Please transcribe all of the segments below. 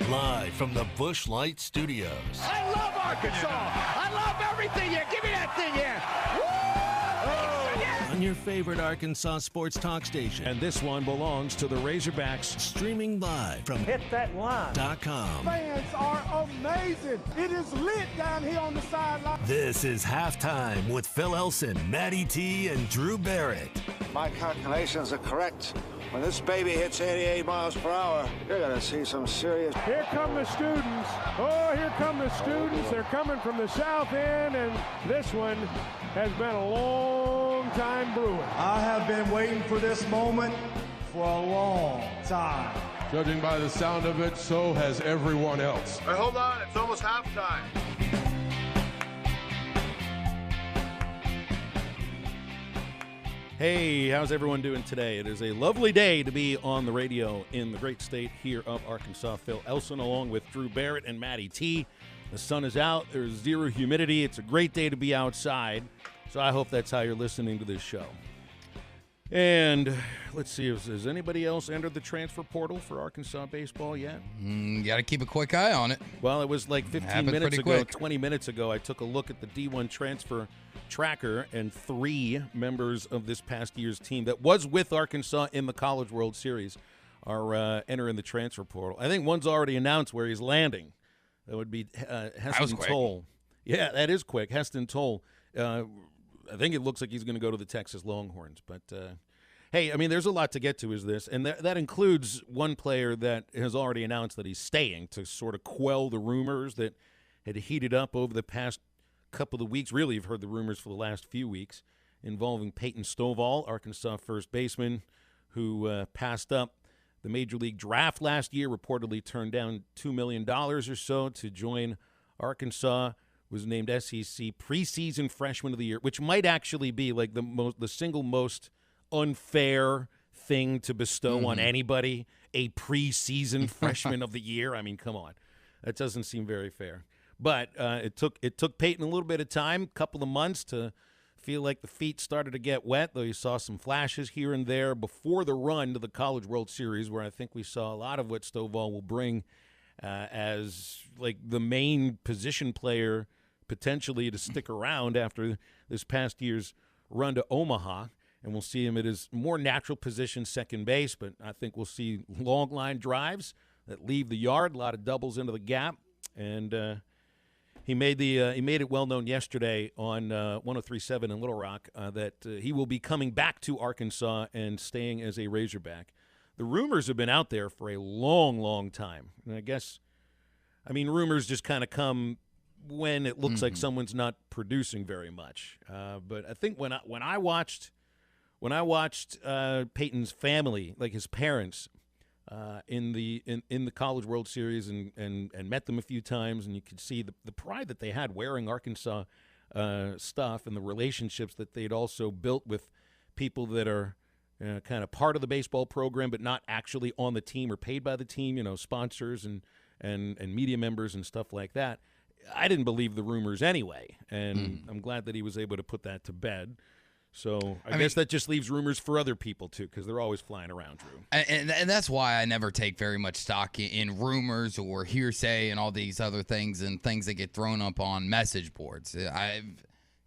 Live from the Busch Light Studios. I love Arkansas. I love everything here. Give me that thing here. On your favorite Arkansas sports talk station. And this one belongs to the Razorbacks. Streaming live from HitThatLine.com. Fans are amazing. It is lit down here on the sideline. This is Halftime with Phil Elson, Matty T, and Drew Barrett. My calculations are correct. When this baby hits 88 miles per hour, you're going to see some serious... Here come the students. Oh, here come the students. They're coming from the south end, and this one has been a long time brewing. I have been waiting for this moment for a long time. Judging by the sound of it, so has everyone else. Hey, hold on, it's almost halftime. Hey, how's everyone doing today? It is a lovely day to be on the radio in the great state here of Arkansas. Phil Elson along with Drew Barrett and Matty T. The sun is out. There's zero humidity. It's a great day to be outside. So I hope that's how you're listening to this show. And let's see, has anybody else entered the transfer portal for Arkansas baseball yet? Got to keep a quick eye on it. Well, it was like 15 minutes ago, 20 minutes ago, I took a look at the D1 transfer tracker, and 3 members of this past year's team that was with Arkansas in the College World Series are entering the transfer portal. I think one's already announced where he's landing. That would be Heston Toll. Yeah, that is quick. Heston Toll. I think it looks like he's going to go to the Texas Longhorns. But, hey, I mean, there's a lot to get to is this. And that includes one player that has already announced that he's staying to sort of quell the rumors that had heated up over the past couple of weeks. Really, you've heard the rumors for the last few weeks involving Peyton Stovall, Arkansas first baseman, who passed up the Major League draft last year, reportedly turned down $2 million or so to join Arkansas, was named SEC preseason freshman of the year, which might actually be like the single most unfair thing to bestow on anybody, a preseason freshman of the year. I mean, come on. That doesn't seem very fair. But it took Peyton a little bit of time, a couple of months, to feel like the feet started to get wet, though you saw some flashes here and there before the run to the College World Series, where I think we saw a lot of what Stovall will bring as like the main position player potentially to stick around after this past year's run to Omaha. And we'll see him at his more natural position, second base, but I think we'll see long line drives that leave the yard, a lot of doubles into the gap. And he made it well known yesterday on 103.7 in Little Rock that he will be coming back to Arkansas and staying as a Razorback. The rumors have been out there for a long, long time. And I guess, I mean, rumors just kind of come when it looks like someone's not producing very much. But I think when I watched Peyton's family, like his parents, in the College World Series and met them a few times, and you could see the pride that they had wearing Arkansas stuff and the relationships that they'd also built with people that are kind of part of the baseball program but not actually on the team or paid by the team, you know, sponsors and media members and stuff like that. I didn't believe the rumors anyway, and I'm glad that he was able to put that to bed. So I guess that just leaves rumors for other people, too, because they're always flying around, Drew. And that's why I never take very much stock in rumors or hearsay and all these other things and things that get thrown up on message boards. I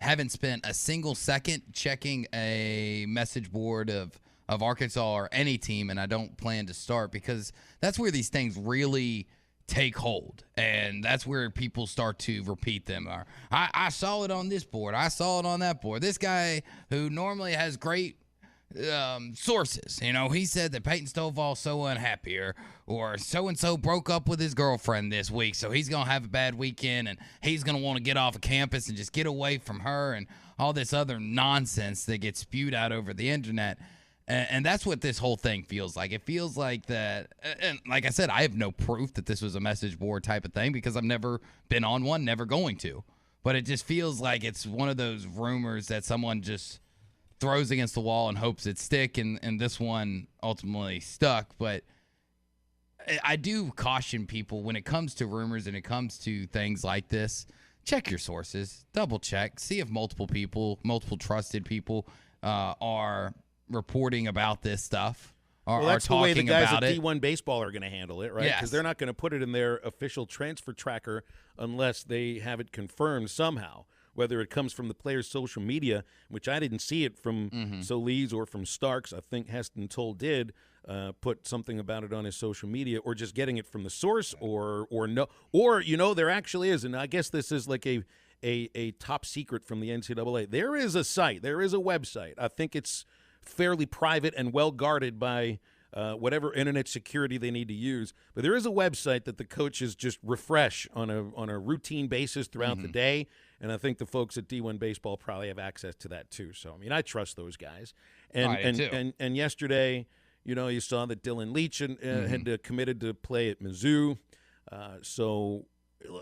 haven't spent a single second checking a message board of Arkansas or any team, and I don't plan to start, because that's where these things really take hold, and that's where people start to repeat them. Or I saw it on this board, I saw it on that board. This guy who normally has great sources, you know, he said that Peyton Stovall's so unhappy, or so-and-so broke up with his girlfriend this week, so he's going to have a bad weekend, and he's going to want to get off of campus and just get away from her, and all this other nonsense that gets spewed out over the internet. And that's what this whole thing feels like. It feels like that, and like I said, I have no proof that this was a message board type of thing because I've never been on one, never going to. But it just feels like it's one of those rumors that someone just throws against the wall and hopes it stick, and this one ultimately stuck. But I do caution people when it comes to rumors and it comes to things like this, check your sources, double check, see if multiple people, multiple trusted people are reporting about this stuff, are that's talking the way the guys about at it. D1 Baseball are going to handle it, right? Because Yes. they're not going to put it in their official transfer tracker unless they have it confirmed somehow, whether it comes from the player's social media, which I didn't see it from Solis or from Starks. I think Heston Toll did put something about it on his social media, or just getting it from the source, or no. Or, there actually is, and I guess this is like a top secret from the NCAA. There is a site. There is a website. I think it's fairly private and well guarded by whatever internet security they need to use. But there is a website that the coaches just refresh on a routine basis throughout the day, and I think the folks at D1 Baseball probably have access to that too. So, I mean, I trust those guys. And yesterday, you saw that Dylan Leach had committed to play at Mizzou. So,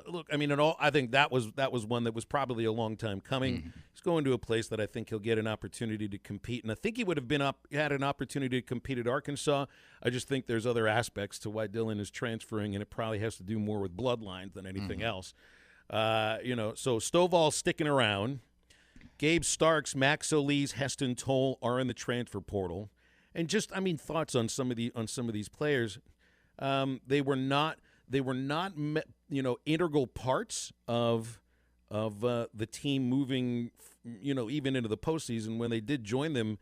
look, I mean, I think that was one that was probably a long time coming. He's going to a place that I think he'll get an opportunity to compete, and I think he would have had an opportunity to compete at Arkansas. I just think there's other aspects to why Dylan is transferring, and it probably has to do more with bloodlines than anything else. So Stovall's sticking around. Gabe Starks, Max Solis, Heston Toll are in the transfer portal, and just, I mean, thoughts on some of these players. They were not integral parts of the team moving, even into the postseason when they did join them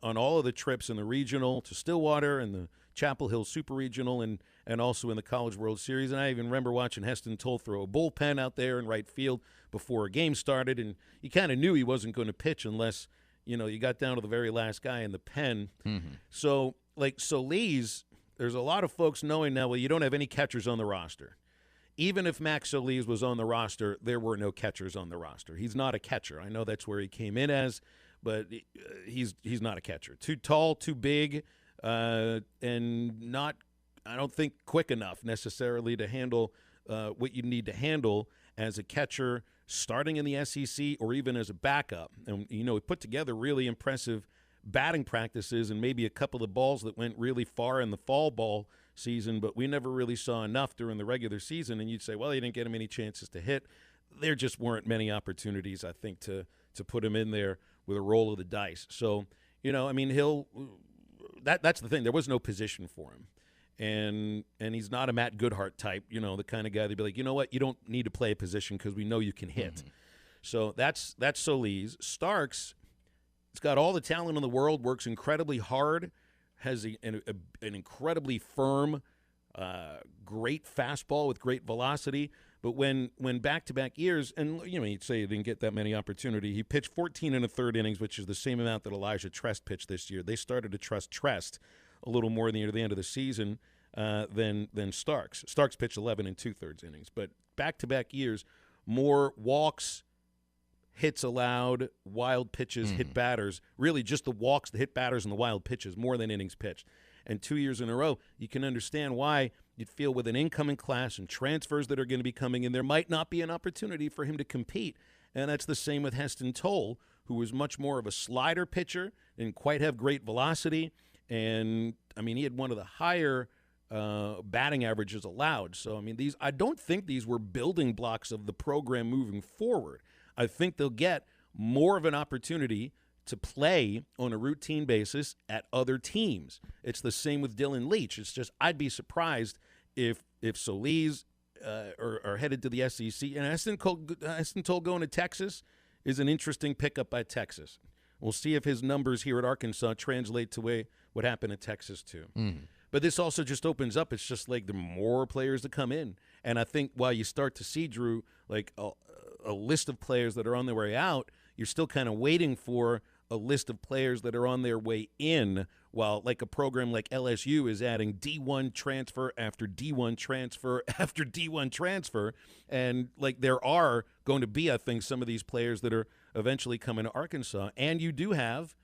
on all of the trips in the regional to Stillwater and the Chapel Hill Super Regional and also in the College World Series. And I even remember watching Heston Toll throw a bullpen out there in right field before a game started, and you kind of knew he wasn't going to pitch unless, you got down to the very last guy in the pen. So, like Solis, there's a lot of folks knowing now, well, you don't have any catchers on the roster. Even if Max Solis was on the roster, there were no catchers on the roster. He's not a catcher. I know that's where he came in as, but he's not a catcher. Too tall, too big, and not, I don't think, quick enough necessarily to handle what you need to handle as a catcher starting in the SEC or even as a backup. And, he put together really impressive batting practices and maybe a couple of balls that went really far in the fall ball season, but we never really saw enough during the regular season. And you'd say, well, he didn't get him any chances to hit. There just weren't many opportunities, I think, to put him in there with a roll of the dice. So, I mean, that's the thing. There was no position for him. And he's not a Matt Goodhart type, the kind of guy that'd be like, you know what, you don't need to play a position because we know you can hit. So that's Solis. Starks, he's got all the talent in the world, works incredibly hard, has an incredibly firm, great fastball with great velocity. But when back-to-back years, and you'd say he didn't get that many opportunities, he pitched 14 and a third innings, which is the same amount that Elijah Trest pitched this year. They started to trust Trest a little more near the end of the season than Starks. Starks pitched 11 and two-thirds innings. But back-to-back years, more walks, hits allowed, wild pitches, hit batters, really just the walks, the hit batters, and the wild pitches more than innings pitched. And 2 years in a row, you can understand why you'd feel with an incoming class and transfers that are going to be coming in, there might not be an opportunity for him to compete. And that's the same with Heston Toll, who was much more of a slider pitcher, didn't quite have great velocity. And, I mean, he had one of the higher batting averages allowed. So, I mean, I don't think these were building blocks of the program moving forward. I think they'll get more of an opportunity to play on a routine basis at other teams. It's the same with Dylan Leach. It's just I'd be surprised if Solis are headed to the SEC. And Heston Toll going to Texas is an interesting pickup by Texas. We'll see if his numbers here at Arkansas translate to what happened at Texas too. But this also just opens up. It's just like there are more players to come in. And I think while you start to see, Drew, like a list of players that are on their way out, you're still kind of waiting for a list of players that are on their way in, while like a program like LSU is adding D1 transfer after D1 transfer after D1 transfer. And like there are going to be, I think, some of these players that are eventually coming to Arkansas. And you do have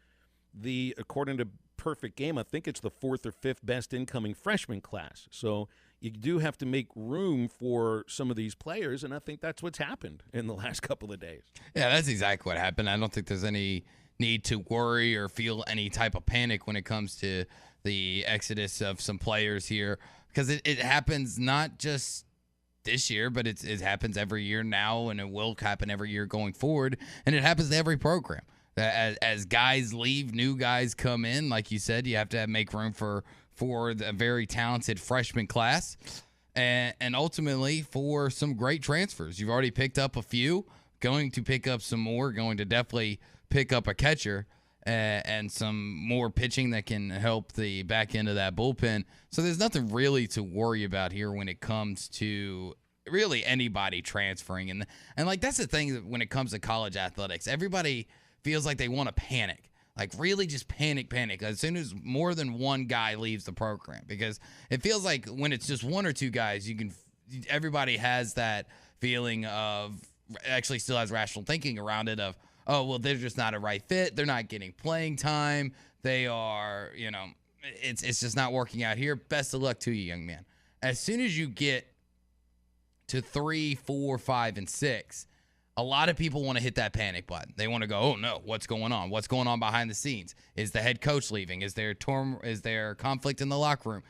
according to Perfect Game, I think it's the 4th or 5th best incoming freshman class. So you do have to make room for some of these players, and I think that's what's happened in the last couple of days. Yeah, that's exactly what happened. I don't think there's any need to worry or feel any type of panic when it comes to the exodus of some players here, because it happens not just this year, but it happens every year now, and it will happen every year going forward, and it happens to every program. As guys leave, new guys come in. Like you said, you have to make room for the very talented freshman class, and ultimately for some great transfers. You've already picked up a few, going to pick up some more, going to definitely pick up a catcher and some more pitching that can help the back end of that bullpen. So there's nothing really to worry about here when it comes to really anybody transferring. And like that's the thing that when it comes to college athletics, everybody feels like they want to panic. Like really just panic as soon as more than one guy leaves the program, because it feels like when it's just one or two guys, everybody has that feeling of actually still has rational thinking around it of, oh, well, they're just not a right fit. They're not getting playing time. They are, it's just not working out here. Best of luck to you, young man. As soon as you get to 3, 4, 5, and 6, a lot of people want to hit that panic button. They want to go, oh, no, what's going on? What's going on behind the scenes? Is the head coach leaving? Is there conflict in the locker room?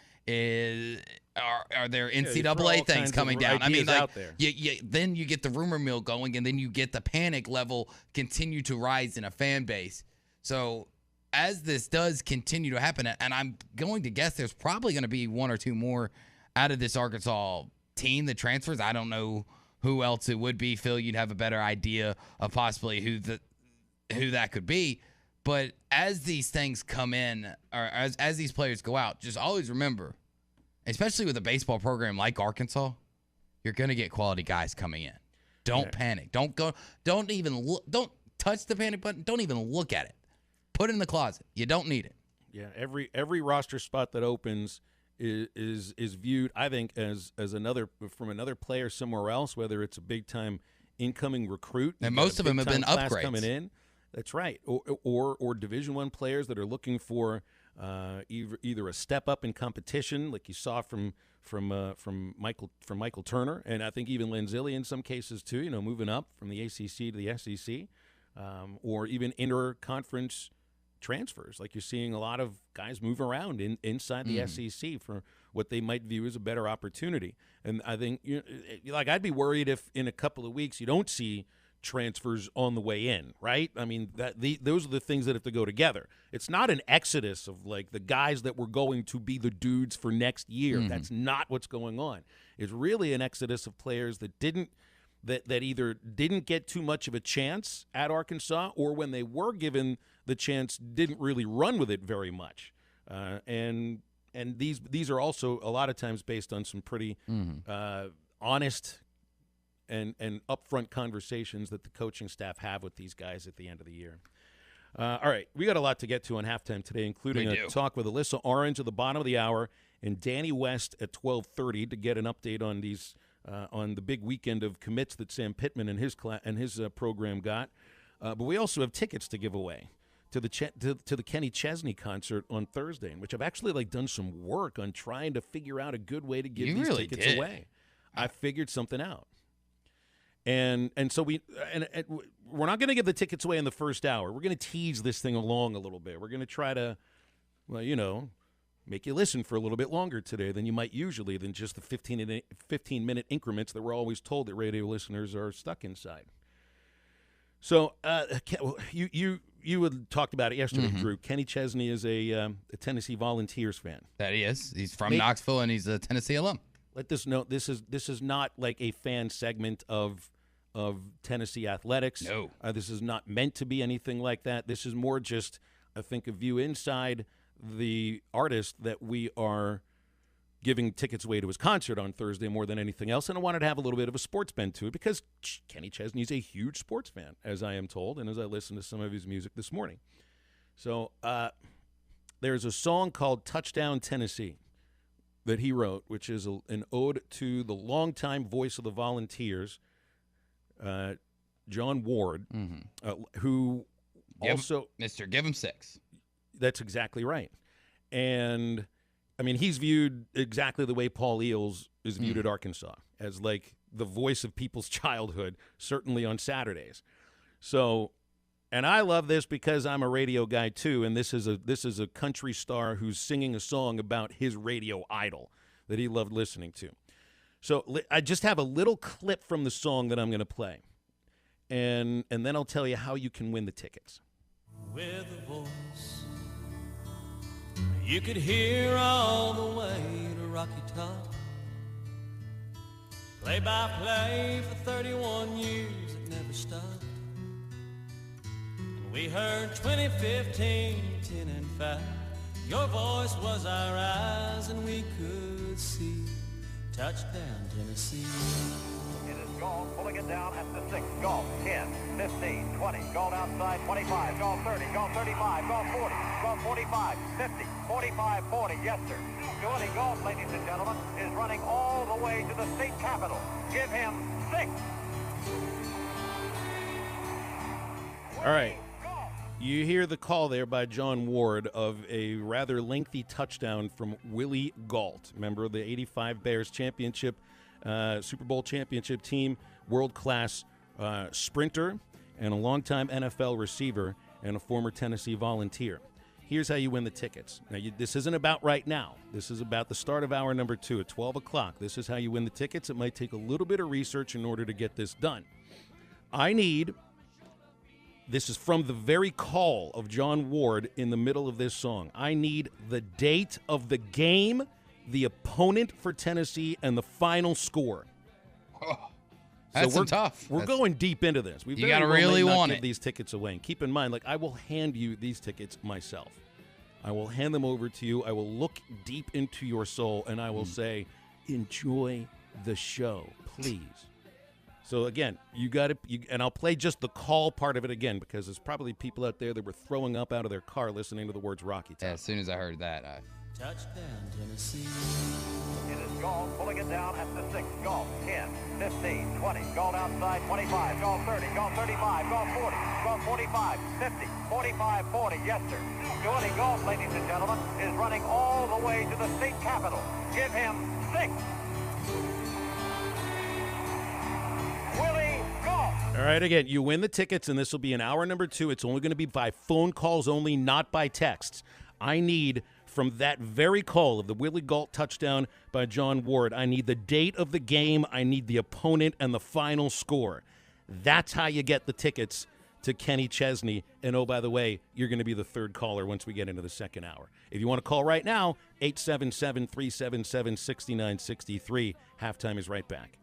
Are there NCAA things coming down? I mean, like, then you get the rumor mill going, and then you get the panic level continue to rise in a fan base. So as this does continue to happen, and I'm going to guess there's probably going to be one or two more out of this Arkansas team that transfers. I don't know who else it would be. Phil, you'd have a better idea of possibly who that could be. But as these things come in, or as these players go out, just always remember, especially with a baseball program like Arkansas, you're going to get quality guys coming in. Don't panic. Don't touch the panic button. Don't even look at it. Put it in the closet. You don't need it. Yeah, every roster spot that opens is viewed, I think, as another from another player somewhere else, whether it's a big time incoming recruit, and most of them have been upgrades coming in. That's right, or Division I players that are looking for either a step up in competition, like you saw from Michael Turner, and I think even Lenzilli in some cases too. Moving up from the ACC to the SEC, or even interconference transfers, like you're seeing a lot of guys move around inside the SEC for what they might view as a better opportunity. And I think, I'd be worried if in a couple of weeks you don't see transfers on the way in, right? I mean, those are the things that have to go together. It's not an exodus of like the guys that were going to be the dudes for next year. That's not what's going on. It's really an exodus of players that that either didn't get too much of a chance at Arkansas, or when they were given the chance, didn't really run with it very much. And these are also a lot of times based on some pretty honest and upfront conversations that the coaching staff have with these guys at the end of the year. All right, we got a lot to get to on halftime today, including a talk with Alyssa Orange at the bottom of the hour and Danny West at 12:30 to get an update on these on the big weekend of commits that Sam Pittman and his program got. But we also have tickets to give away to the Kenny Chesney concert on Thursday, in which I've actually done some work on trying to figure out a good way to give these tickets away. I figured something out. And so we're not going to give the tickets away in the first hour. We're going to tease this thing along a little bit. We're going to try to, make you listen for a little bit longer today than you might usually, than just the 15-minute increments that we're always told that radio listeners are stuck inside. So you had talked about it yesterday, Drew. Kenny Chesney is a Tennessee Volunteers fan. That he is. He's from Knoxville, and he's a Tennessee alum. Let this note: this is not like a fan segment of Tennessee athletics. No, this is not meant to be anything like that. This is more just, I think, a view inside the artist that we are giving tickets away to his concert on Thursday more than anything else. And I wanted to have a little bit of a sports bent to it because Kenny Chesney is a huge sports fan, as I am told, and as I listened to some of his music this morning. So there's a song called Touchdown Tennessee that he wrote, which is an ode to the longtime voice of the Volunteers, John Ward, who give him 6. That's exactly right. And, I mean, he's viewed exactly the way Paul Eels is viewed at Arkansas, as like the voice of people's childhood, certainly on Saturdays. So, and I love this because I'm a radio guy too, and this is a country star who's singing a song about his radio idol that he loved listening to. So I just have a little clip from the song that I'm going to play, and then I'll tell you how you can win the tickets. with a voice you could hear all the way to Rocky Top. Play-by-play for 31 years, it never stopped. And we heard 2015, 10 and 5. Your voice was our eyes and we could see. Touchdown, Tennessee. It is Gall pulling it down at the 6. Gall 10, 15, 20. Gall outside 25. Gall 30. Gall 35. Gall 40. Gall 45. 50. 45. 40. Yes, sir. Johnny Gall, ladies and gentlemen, is running all the way to the state capitol. Give him 6. All right. You hear the call there by John Ward of a rather lengthy touchdown from Willie Gault, member of the 85 Bears championship, Super Bowl championship team, world-class sprinter, and a longtime NFL receiver and a former Tennessee Volunteer. Here's how you win the tickets. Now, this isn't about right now. This is about the start of hour number 2 at 12 o'clock. This is how you win the tickets. It might take a little bit of research in order to get this done. This is from the very call of John Ward in the middle of this song. I need the date of the game, the opponent for Tennessee, and the final score. Oh, that's tough. We're going deep into this. You got to really want give these tickets away. And keep in mind, I will hand you these tickets myself. I will hand them over to you. I will look deep into your soul, and I will say, enjoy the show, please. So, again, you got to, and I'll play just the call part of it again because there's probably people out there that were throwing up out of their car listening to the words Rocky Top. Yeah, as soon as I heard that, Touchdown, Tennessee. It is Gall pulling it down at the 6. Gall 10, 15, 20. Gall outside 25. Gall 30. Gall 35. Gall 40. Gall 45. 50. 45. 40. Yes, sir. Johnny Gall, ladies and gentlemen, is running all the way to the state capitol. Give him 6. Willie Gault. All right, again, you win the tickets, and this will be in hour number 2. It's only going to be by phone calls only, not by texts. I need, from that very call of the Willie Gault touchdown by John Ward, I need the date of the game, I need the opponent, and the final score. That's how you get the tickets to Kenny Chesney. And, oh, by the way, you're going to be the third caller once we get into the second hour. If you want to call right now, 877-377-6963. Halftime is right back.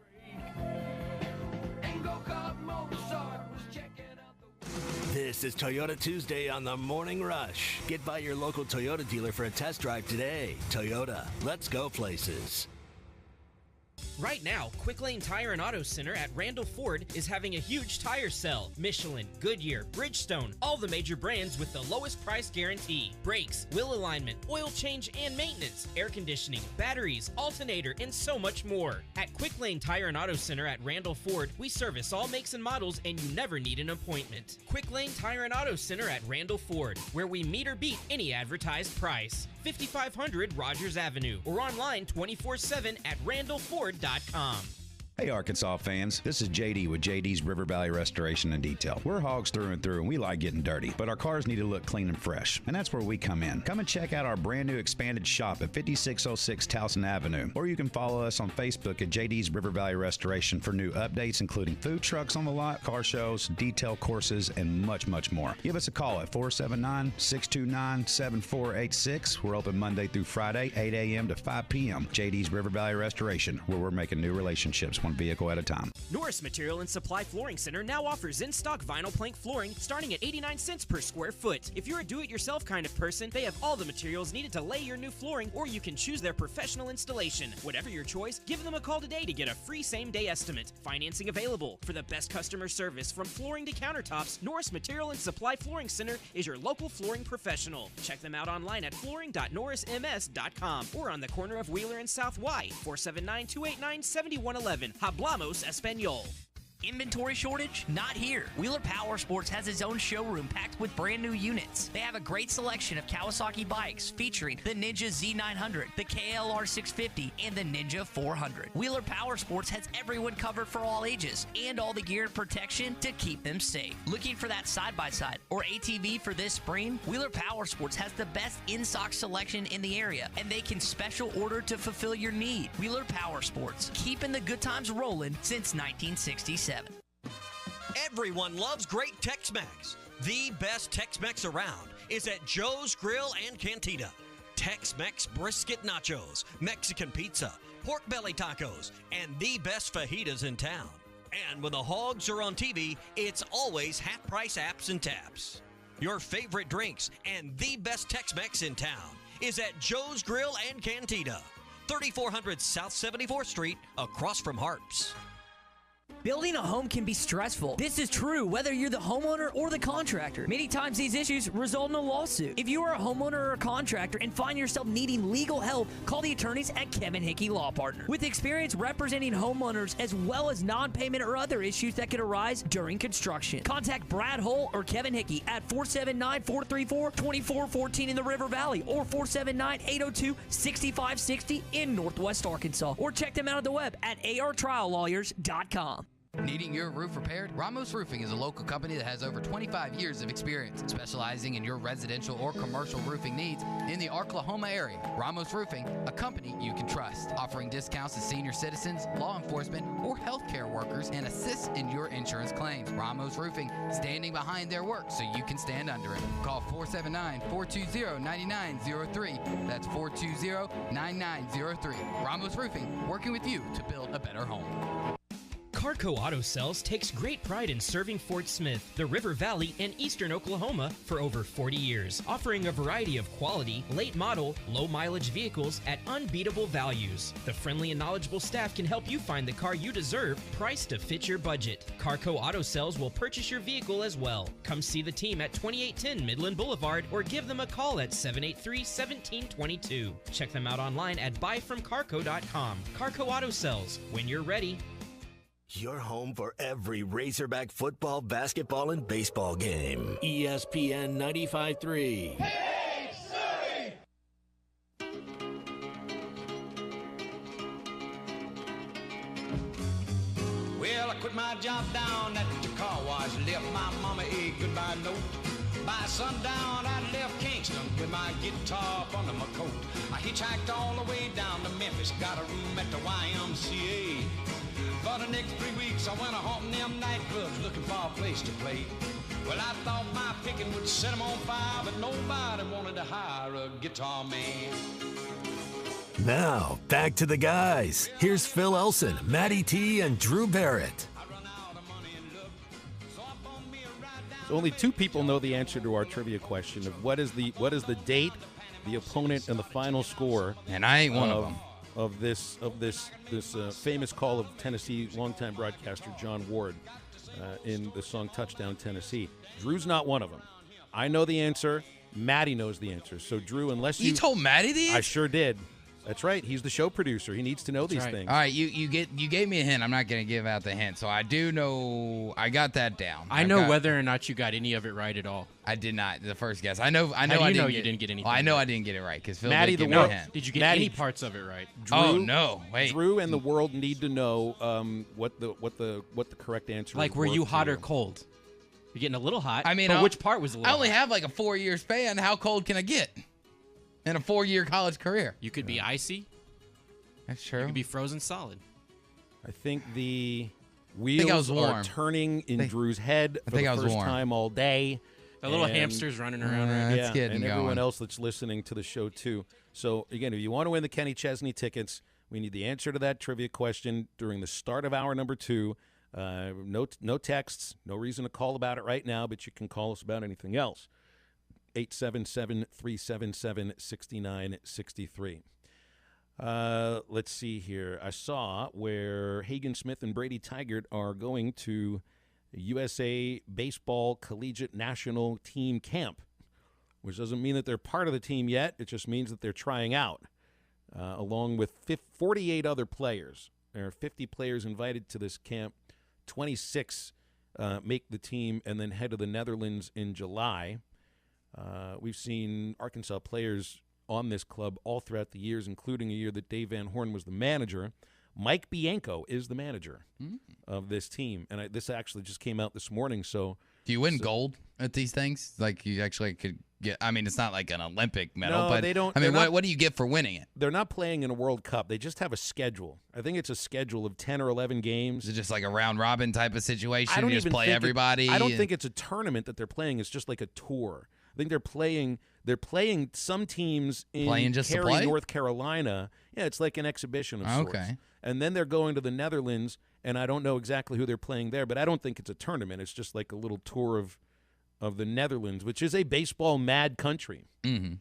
This is Toyota Tuesday on the Morning Rush. Get by your local Toyota dealer for a test drive today. Toyota, let's go places. Right now, Quick Lane Tire and Auto Center at Randall Ford is having a huge tire sale. Michelin, Goodyear, Bridgestone, all the major brands with the lowest price guarantee. Brakes, wheel alignment, oil change and maintenance, air conditioning, batteries, alternator, and so much more. At Quick Lane Tire and Auto Center at Randall Ford, we service all makes and models and you never need an appointment. Quick Lane Tire and Auto Center at Randall Ford, where we meet or beat any advertised price. 5500 Rogers Avenue or online 24/7 at randallford.com. Hey Arkansas fans, this is JD with JD's River Valley Restoration and Detail. We're hogs through and through and we like getting dirty, but our cars need to look clean and fresh, and that's where we come in. Come and check out our brand new expanded shop at 5606 Towson Avenue, or you can follow us on Facebook at JD's River Valley Restoration for new updates including food trucks on the lot, car shows, detail courses, and much, much more. Give us a call at 479-629-7486. We're open Monday through Friday, 8 a.m. to 5 p.m. JD's River Valley Restoration, where we're making new relationships one vehicle at a time. Norris Material and Supply Flooring Center now offers in-stock vinyl plank flooring starting at 89 cents per square foot. If you're a do-it-yourself kind of person, they have all the materials needed to lay your new flooring, or you can choose their professional installation. Whatever your choice, give them a call today to get a free same-day estimate. Financing available. For the best customer service from flooring to countertops, Norris Material and Supply Flooring Center is your local flooring professional. Check them out online at flooring.norrisms.com or on the corner of Wheeler and South Y, 479-289-7111. Hablamos Espanol. Inventory shortage? Not here. Wheeler Power Sports has its own showroom packed with brand new units. They have a great selection of Kawasaki bikes featuring the Ninja Z900, the KLR 650, and the Ninja 400. Wheeler Power Sports has everyone covered for all ages and all the gear and protection to keep them safe. Looking for that side-by-side or ATV for this spring? Wheeler Power Sports has the best in-stock selection in the area, and they can special order to fulfill your need. Wheeler Power Sports, keeping the good times rolling since 1967. Everyone loves great Tex-Mex. The best Tex-Mex around is at Joe's Grill and Cantina. Tex-Mex brisket nachos, Mexican pizza, pork belly tacos, and the best fajitas in town. And when the Hogs are on TV, it's always half-price apps and taps. Your favorite drinks and the best Tex-Mex in town is at Joe's Grill and Cantina, 3400 South 74th Street, across from Harps. Building a home can be stressful. This is true whether you're the homeowner or the contractor. Many times these issues result in a lawsuit. If you are a homeowner or a contractor and find yourself needing legal help, call the attorneys at Kevin Hickey Law Partner. With experience representing homeowners as well as non-payment or other issues that could arise during construction. Contact Brad Hull or Kevin Hickey at 479-434-2414 in the River Valley or 479-802-6560 in Northwest Arkansas. Or check them out on the web at artriallawyers.com. Needing your roof repaired? Ramos Roofing is a local company that has over 25 years of experience specializing in your residential or commercial roofing needs in the Oklahoma area. Ramos Roofing, a company you can trust, offering discounts to senior citizens, law enforcement, or healthcare workers, and assists in your insurance claims. Ramos Roofing, standing behind their work so you can stand under it. Call 479-420-9903. That's 420-9903. Ramos Roofing, working with you to build a better home. Carco Auto Sales takes great pride in serving Fort Smith, the River Valley, and eastern Oklahoma for over 40 years, offering a variety of quality, late model, low mileage vehicles at unbeatable values. The friendly and knowledgeable staff can help you find the car you deserve, priced to fit your budget. Carco Auto Sales will purchase your vehicle as well. Come see the team at 2810 Midland Boulevard or give them a call at 783-1722. Check them out online at buyfromcarco.com. Carco Auto Sales, when you're ready. Your home for every Razorback football, basketball, and baseball game. ESPN 95.3. Hey, Surrey! Well, I quit my job down at the car wash, left my mama a goodbye note. By sundown, I left Kingston with my guitar up under my coat. I hitchhiked all the way down to Memphis, got a room at the YMCA. For the next 3 weeks, I went a haunting them nightclubs looking for a place to play. Well, I thought my picking would set them on fire, but nobody wanted to hire a guitar man. Now, back to the guys. Here's Phil Elson, Matty T, and Drew Barrett. So only two people know the answer to our trivia question of what is the date, the opponent, and the final score. And I ain't one of them. Of this famous call of Tennessee longtime broadcaster John Ward in the song Touchdown Tennessee. Drew's not one of them. I know the answer. Matty knows the answer. So Drew, unless you told Matty the answer? I sure did. That's right. He's the show producer. He needs to know these things. All right, you gave me a hint. I'm not going to give out the hint. So I do know. I got that down. I know whether or not you got any of it right at all. I did not. The first guess. I know. How do you know you didn't get anything? I know I didn't get it right because Phil Matty, did give me a hint. Did you get any parts of it right? Drew, oh no! Wait. Drew and the world need to know what the correct answer is. Like, were you hot or cold? You're getting a little hot. I mean, but which part was a little? I only hot? have like a 4-year span. How cold can I get in a 4-year college career? You could be icy. That's true. You could be frozen solid. I think the wheels are turning in Drew's head for the first time all day. The little hamster's running around. Right? Yeah, and everyone else that's listening to the show, too. So, again, if you want to win the Kenny Chesney tickets, we need the answer to that trivia question during the start of hour number 2. No texts, no reason to call about it right now, but you can call us about anything else. 877-377-6963. Let's see here. I saw where Hagen Smith and Brady Tigert are going to USA Baseball Collegiate National Team Camp, which doesn't mean that they're part of the team yet. It just means that they're trying out, along with 48 other players. There are 50 players invited to this camp. 26 make the team and then head to the Netherlands in July. We've seen Arkansas players on this club all throughout the years, including a year that Dave Van Horn was the manager. Mike Bianco is the manager of this team, and this actually just came out this morning. So, do you win gold at these things? Like, you actually could I mean, it's not like an Olympic medal, No, but they don't. I mean, Not, what do you get for winning it? They're not playing in a World Cup. They just have a schedule. I think it's a schedule of 10 or 11 games. Is it just like a round robin type of situation? I don't You just even play think everybody. I don't think it's a tournament that they're playing. It's just like a tour. I think they're playing. They're playing some teams in Cary, North Carolina. Yeah, it's like an exhibition of sorts. Okay. And then they're going to the Netherlands, and I don't know exactly who they're playing there, but I don't think it's a tournament. It's just like a little tour of the Netherlands, which is a baseball mad country. Mm-hmm.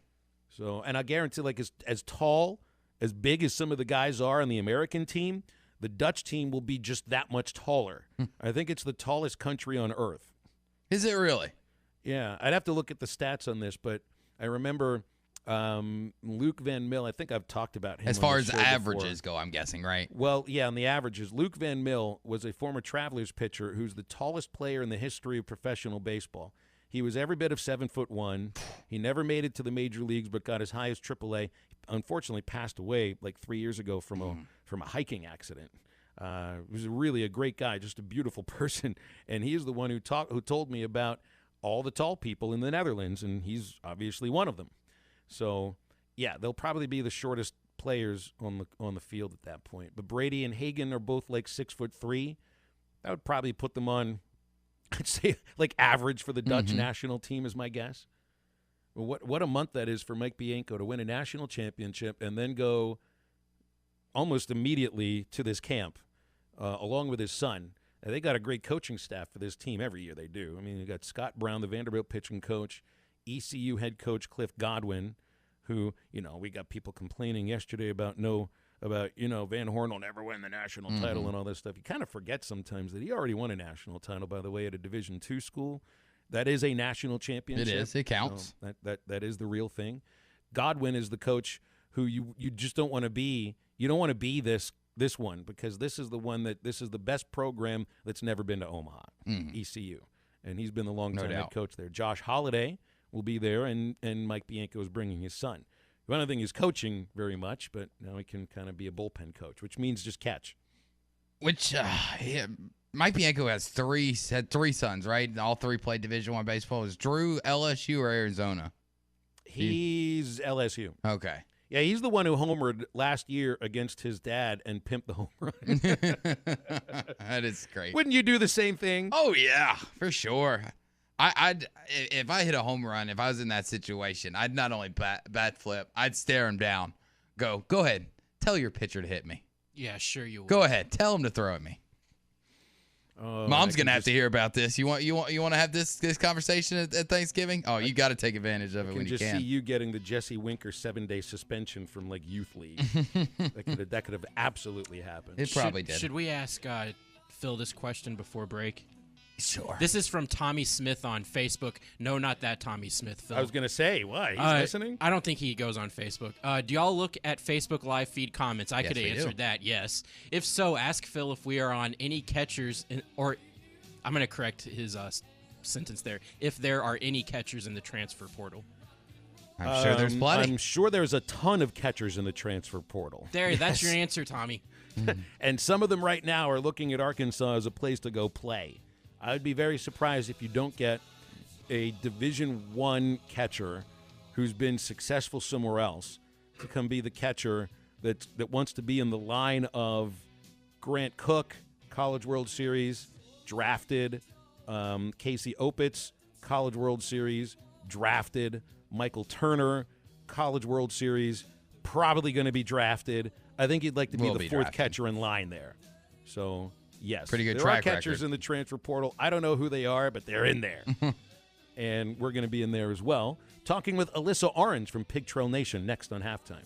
So, and I guarantee, like as tall, as big as some of the guys are on the American team, the Dutch team will be just that much taller. I think it's the tallest country on earth. Is it really? Yeah, I'd have to look at the stats on this, but I remember Luke Van Mill. I think I've talked about him As far on as the show averages before. go, I'm guessing, right? Well, yeah, on the averages, Luke Van Mill was a former Travelers pitcher who's the tallest player in the history of professional baseball. He was every bit of 7'1". He never made it to the major leagues, but got as high as AAA. Unfortunately, passed away like 3 years ago from a hiking accident. He was really a great guy, just a beautiful person, and he is the one who told me about all the tall people in the Netherlands, and he's obviously one of them. So, yeah, they'll probably be the shortest players on the field at that point. But Brady and Hagen are both like 6'3". That would probably put them on, I'd say, like average for the Dutch national team is my guess. Well, what a month that is for Mike Bianco to win a national championship and then go almost immediately to this camp along with his son. And they got a great coaching staff for this team every year. They do. I mean, you got Scott Brown, the Vanderbilt pitching coach, ECU head coach Cliff Godwin, who, we got people complaining yesterday about Van Horn will never win the national title and all this stuff. You kind of forget sometimes that he already won a national title, by the way, at a Division II school. That is a national championship. It is. It counts. So that is the real thing. Godwin is the coach who you just don't want to be. You don't want to be this one, because this is the best program that's never been to Omaha, ECU. And he's been the long-time head coach there. Josh Holliday will be there, and Mike Bianco is bringing his son. I don't think he's coaching very much, but now he can kind of be a bullpen coach, which means just catch. Which, Mike Bianco had three sons, right? All three played Division I baseball. Was Drew LSU or Arizona? He's LSU. Okay. Yeah, he's the one who homered last year against his dad and pimped the home run. That is great. Wouldn't you do the same thing? Oh, yeah, for sure. If I hit a home run, if I was in that situation, I'd not only bat flip, I'd stare him down. Go ahead. Tell your pitcher to hit me. Yeah, sure you will. Go ahead. Tell him to throw at me. Mom's gonna have to hear about this. You want to have this conversation at Thanksgiving? Oh, you got to take advantage of it when you can. I can just see you getting the Jesse Winker 7-day suspension from like youth league. that could have absolutely happened. It probably did. Should we ask Phil this question before break? Sure. This is from Tommy Smith on Facebook. No, not that Tommy Smith, Phil. I was going to say, why? He's listening? I don't think he goes on Facebook. Do y'all look at Facebook live feed comments? I could have answered do. that, yes. If so, ask Phil if we are on any catchers, or I'm going to correct his sentence there, if there are any catchers in the transfer portal. I'm sure there's plenty. I'm sure there's a ton of catchers in the transfer portal. That's your answer, Tommy. And some of them right now are looking at Arkansas as a place to go play. I would be very surprised if you don't get a Division I catcher who's been successful somewhere else to come be the catcher that wants to be in the line of Grant Cook, College World Series, drafted, Casey Opitz, College World Series, drafted, Michael Turner, College World Series, probably going to be drafted. I think he'd like to be the fourth catcher in line there. So... yes, pretty good there track are catchers record in the transfer portal. I don't know who they are, but they're in there. And we're going to be in there as well. Talking with Alyssa Orange from Pig Trail Nation next on Halftime.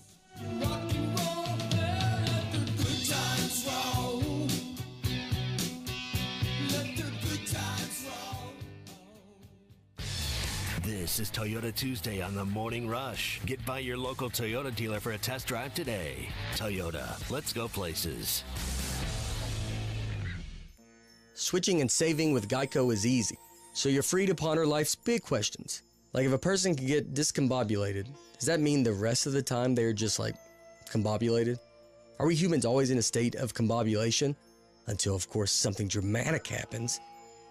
This is Toyota Tuesday on the Morning Rush. Get by your local Toyota dealer for a test drive today. Toyota, let's go places. Switching and saving with Geico is easy, so you're free to ponder life's big questions. Like, if a person can get discombobulated, does that mean the rest of the time they're just like combobulated? Are we humans always in a state of combobulation? Until, of course, something dramatic happens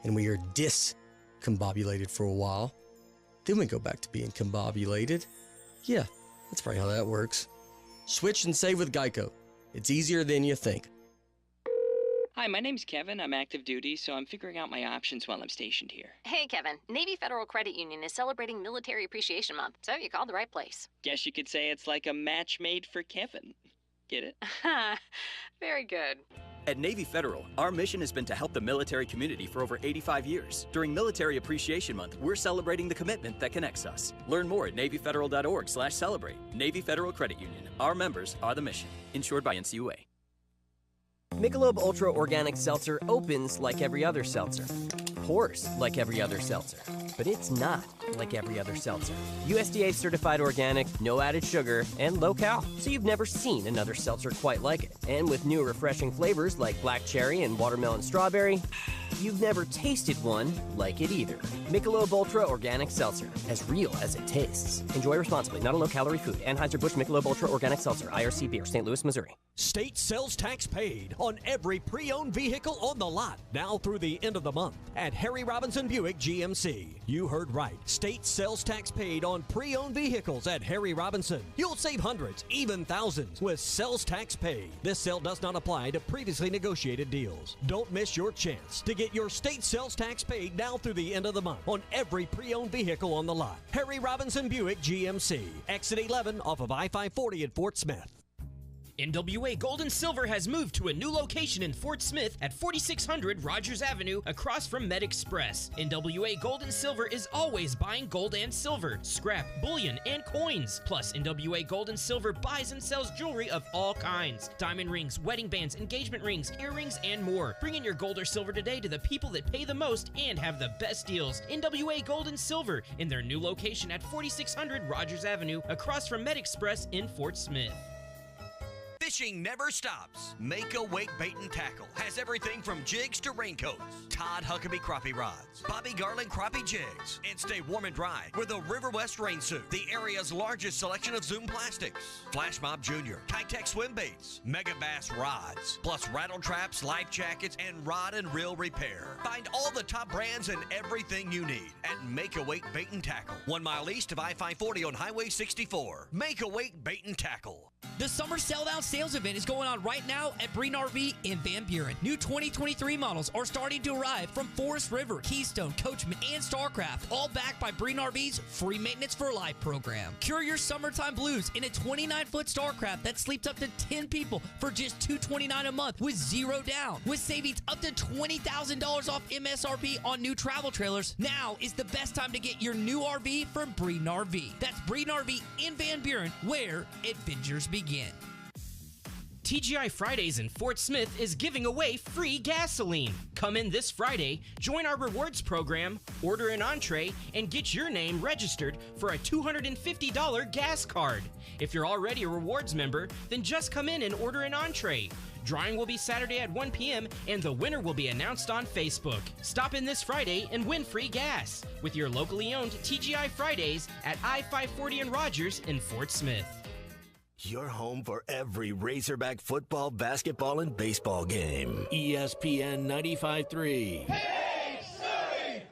and we are discombobulated for a while. then we go back to being combobulated. Yeah, that's probably how that works. Switch and save with Geico. It's easier than you think. Hi, my name's Kevin. I'm active duty, so I'm figuring out my options while I'm stationed here. Hey, Kevin. Navy Federal Credit Union is celebrating Military Appreciation Month, so you called the right place. Guess you could say it's like a match made for Kevin. Get it? Very good. At Navy Federal, our mission has been to help the military community for over 85 years. During Military Appreciation Month, we're celebrating the commitment that connects us. Learn more at NavyFederal.org/celebrate. Navy Federal Credit Union. Our members are the mission. Insured by NCUA. Michelob Ultra Organic Seltzer opens like every other seltzer, pours like every other seltzer, but it's not like every other seltzer. USDA certified organic, no added sugar, and low cal, so you've never seen another seltzer quite like it. And with new refreshing flavors like black cherry and watermelon strawberry, you've never tasted one like it either. Michelob Ultra Organic Seltzer, as real as it tastes. Enjoy responsibly, not a low-calorie food. Anheuser-Busch Michelob Ultra Organic Seltzer, IRC Beer, St. Louis, Missouri. State sales tax paid on every pre-owned vehicle on the lot, now through the end of the month at Harry Robinson Buick GMC. You heard right. State sales tax paid on pre-owned vehicles at Harry Robinson. You'll save hundreds, even thousands, with sales tax paid. This sale does not apply to previously negotiated deals. Don't miss your chance to get your state sales tax paid now through the end of the month on every pre-owned vehicle on the lot. Harry Robinson Buick GMC. Exit 11 off of I-540 at Fort Smith. NWA Gold and Silver has moved to a new location in Fort Smith at 4600 Rogers Avenue across from Med Express. NWA Gold and Silver is always buying gold and silver, scrap, bullion, and coins. Plus, NWA Gold and Silver buys and sells jewelry of all kinds. Diamond rings, wedding bands, engagement rings, earrings, and more. Bring in your gold or silver today to the people that pay the most and have the best deals. NWA Gold and Silver in their new location at 4600 Rogers Avenue across from Med Express in Fort Smith. Fishing never stops. Make a Wake Bait and Tackle has everything from jigs to raincoats, Todd Huckabee crappie rods, Bobby Garland crappie jigs, and stay warm and dry with a River West rain suit, the area's largest selection of Zoom plastics, Flash Mob Jr., Kitech swim baits, Mega Bass rods, plus rattle traps, life jackets, and rod and reel repair. Find all the top brands and everything you need at Make a Wake Bait and Tackle, 1 mile east of I-540 on Highway 64. Make a Wake Bait and Tackle. The Summer Sell-Down Sales event is going on right now at Breen RV in Van Buren. New 2023 models are starting to arrive from Forest River, Keystone, Coachman, and StarCraft, all backed by Breen RV's Free Maintenance for Life program. Cure your summertime blues in a 29-foot StarCraft that sleeps up to 10 people for just $229 a month with zero down. With savings up to $20,000 off MSRP on new travel trailers, now is the best time to get your new RV from Breen RV. That's Breen RV in Van Buren, where adventures begin. TGI Fridays in Fort Smith is giving away free gasoline. Come in this Friday, join our rewards program, order an entree, and get your name registered for a $250 gas card. If you're already a rewards member, then just come in and order an entree. Drawing will be Saturday at 1 p.m. and the winner will be announced on Facebook. Stop in this Friday and win free gas with your locally owned TGI Fridays at I-540 and Rogers in Fort Smith. Your home for every Razorback football, basketball, and baseball game. ESPN 95.3. Hey, Surrey!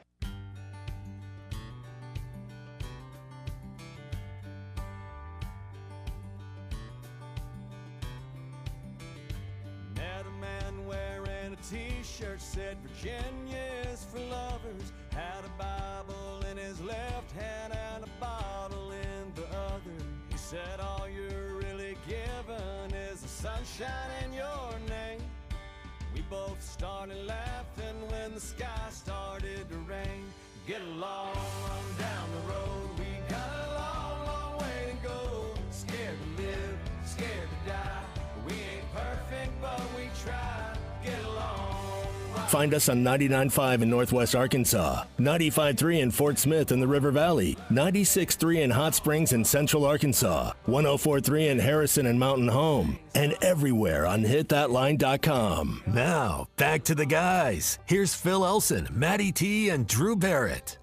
Met a man wearing a t-shirt said Virginia is for lovers. Had a Bible in his left hand and a bottle in the other. He said all you're really given is the sunshine in your name. We both started laughing when the sky started to rain. Get along on down the road. We got a long, long way to go. Scared to live, scared to die. We ain't perfect, but we try. Get along. Find us on 99.5 in Northwest Arkansas, 95.3 in Fort Smith in the River Valley, 96.3 in Hot Springs in Central Arkansas, 104.3 in Harrison and Mountain Home, and everywhere on hitthatline.com. Now, back to the guys. Here's Phil Elson, Matty T, and Drew Barrett.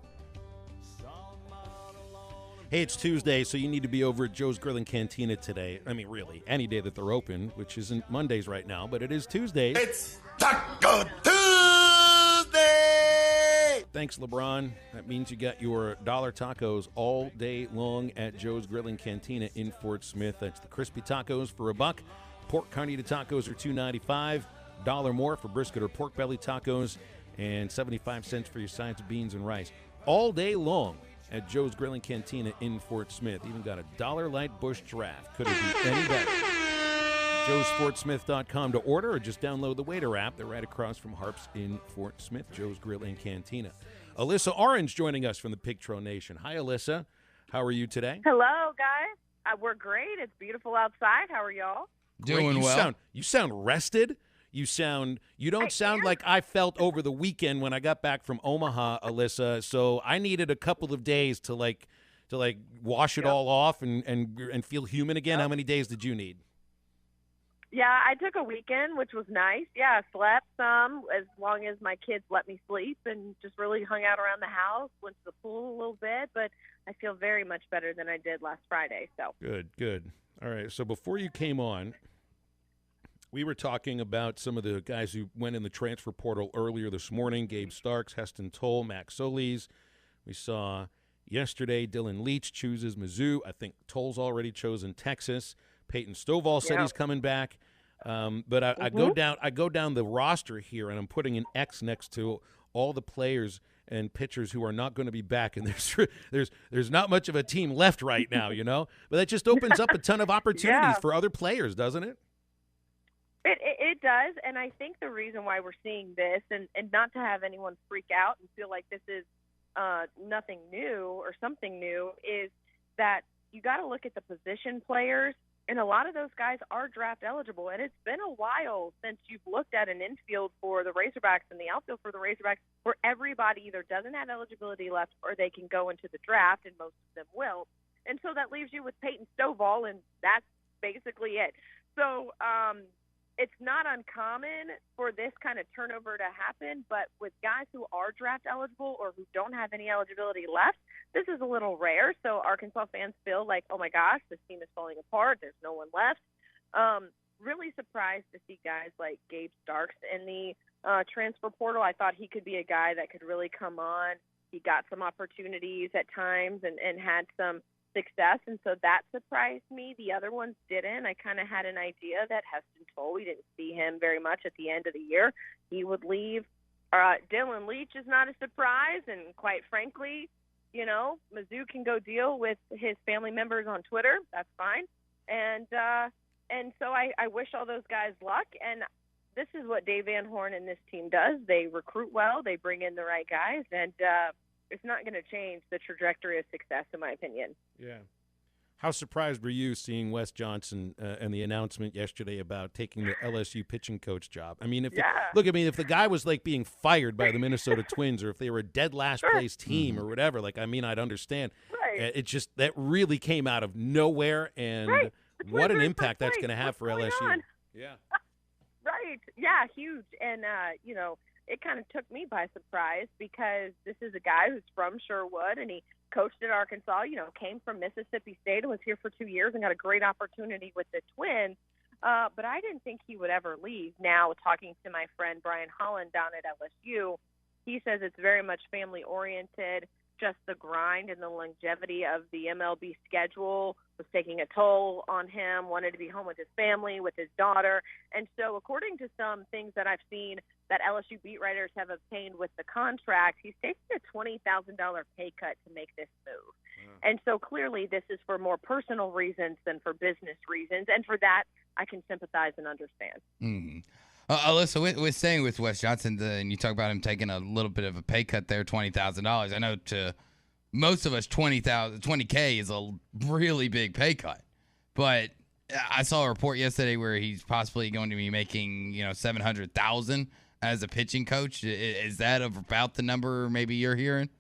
Hey, it's Tuesday, so you need to be over at Joe's Grill and Cantina today. I mean, really, any day that they're open, which isn't Mondays right now, but it is Tuesdays. It's Taco Tuesday! Thanks, LeBron. That means you got your dollar tacos all day long at Joe's Grilling Cantina in Fort Smith. That's the crispy tacos for $1. Pork carnita tacos are $2.95. $1 more for brisket or pork belly tacos, and 75 cents for your sides of beans and rice. All day long at Joe's Grilling Cantina in Fort Smith. Even got a $1 light bush giraffe. Could it be any better? Joe'sFortSmith.com to order, or just download the Waiter app. They're right across from Harps in Fort Smith. Joe's Grill and Cantina. Alyssa Orange joining us from the Pigtro Nation. Hi, Alyssa. How are you today? Hello, guys. We're great. It's beautiful outside. How are y'all? Doing well. You sound rested. You don't sound like I felt over the weekend when I got back from Omaha, Alyssa. So I needed a couple of days to wash it all off and feel human again. How many days did you need? Yeah, I took a weekend, which was nice. Yeah, I slept some as long as my kids let me sleep, and just really hung out around the house, went to the pool a little bit, but I feel very much better than I did last Friday. So Good. All right, so before you came on, we were talking about some of the guys who went in the transfer portal earlier this morning. Gabe Starks, Heston Toll, Max Solis. We saw yesterday Dylan Leach chooses Mizzou. I think Toll's already chosen Texas. Peyton Stovall said he's coming back. But I go down the roster here, and I'm putting an X next to all the players and pitchers who are not going to be back. And there's not much of a team left right now, But that just opens up a ton of opportunities for other players, doesn't it? It does, and I think the reason why we're seeing this, and not to have anyone freak out and feel like this is nothing new or something new, is that you got to look at the position players, and a lot of those guys are draft eligible, and it's been a while since you've looked at an infield for the Razorbacks and the outfield for the Razorbacks where everybody either doesn't have eligibility left or they can go into the draft, and most of them will. And so that leaves you with Peyton Stovall, and that's basically it. So it's not uncommon for this kind of turnover to happen, but with guys who are draft eligible or who don't have any eligibility left, this is a little rare. So Arkansas fans feel like, oh my gosh, this team is falling apart. There's no one left. Really surprised to see guys like Gabe Starks in the transfer portal. I thought he could be a guy that could really come on. He got some opportunities at times and had some success, and so that surprised me. The other ones didn't. I kind of had an idea that Heston Toll, we didn't see him very much at the end of the year. He would leave. Dylan Leach is not a surprise, and quite frankly, Mizzou can go deal with his family members on Twitter. That's fine. And so I wish all those guys luck, and this is what Dave Van Horn and this team does. They recruit well. They bring in the right guys, and it's not going to change the trajectory of success, in my opinion. Yeah. How surprised were you seeing Wes Johnson and the announcement yesterday about taking the LSU pitching coach job? I mean, if the guy was like being fired by the Minnesota Twins, or if they were a dead last place team or whatever, I'd understand. Right. It just, that really came out of nowhere, and what an impact that's going to have for LSU. Yeah. Right. Yeah, huge. And, it kind of took me by surprise because this is a guy who's from Sherwood, and he coached at Arkansas, came from Mississippi State and was here for 2 years and got a great opportunity with the Twins. But I didn't think he would ever leave. Now, talking to my friend Brian Holland down at LSU, he says it's very much family-oriented. Just the grind and the longevity of the MLB schedule was taking a toll on him, wanted to be home with his family, with his daughter. And so according to some things that I've seen that LSU beat writers have obtained with the contract, he's taking a $20,000 pay cut to make this move. Yeah. And so clearly this is for more personal reasons than for business reasons. And for that, I can sympathize and understand. Mm-hmm. Alyssa, with staying with Wes Johnson, and you talk about him taking a little bit of a pay cut there, $20,000. I know to most of us, $20K is a really big pay cut. But I saw a report yesterday where he's possibly going to be making, $700,000 as a pitching coach. Is that about the number maybe you're hearing?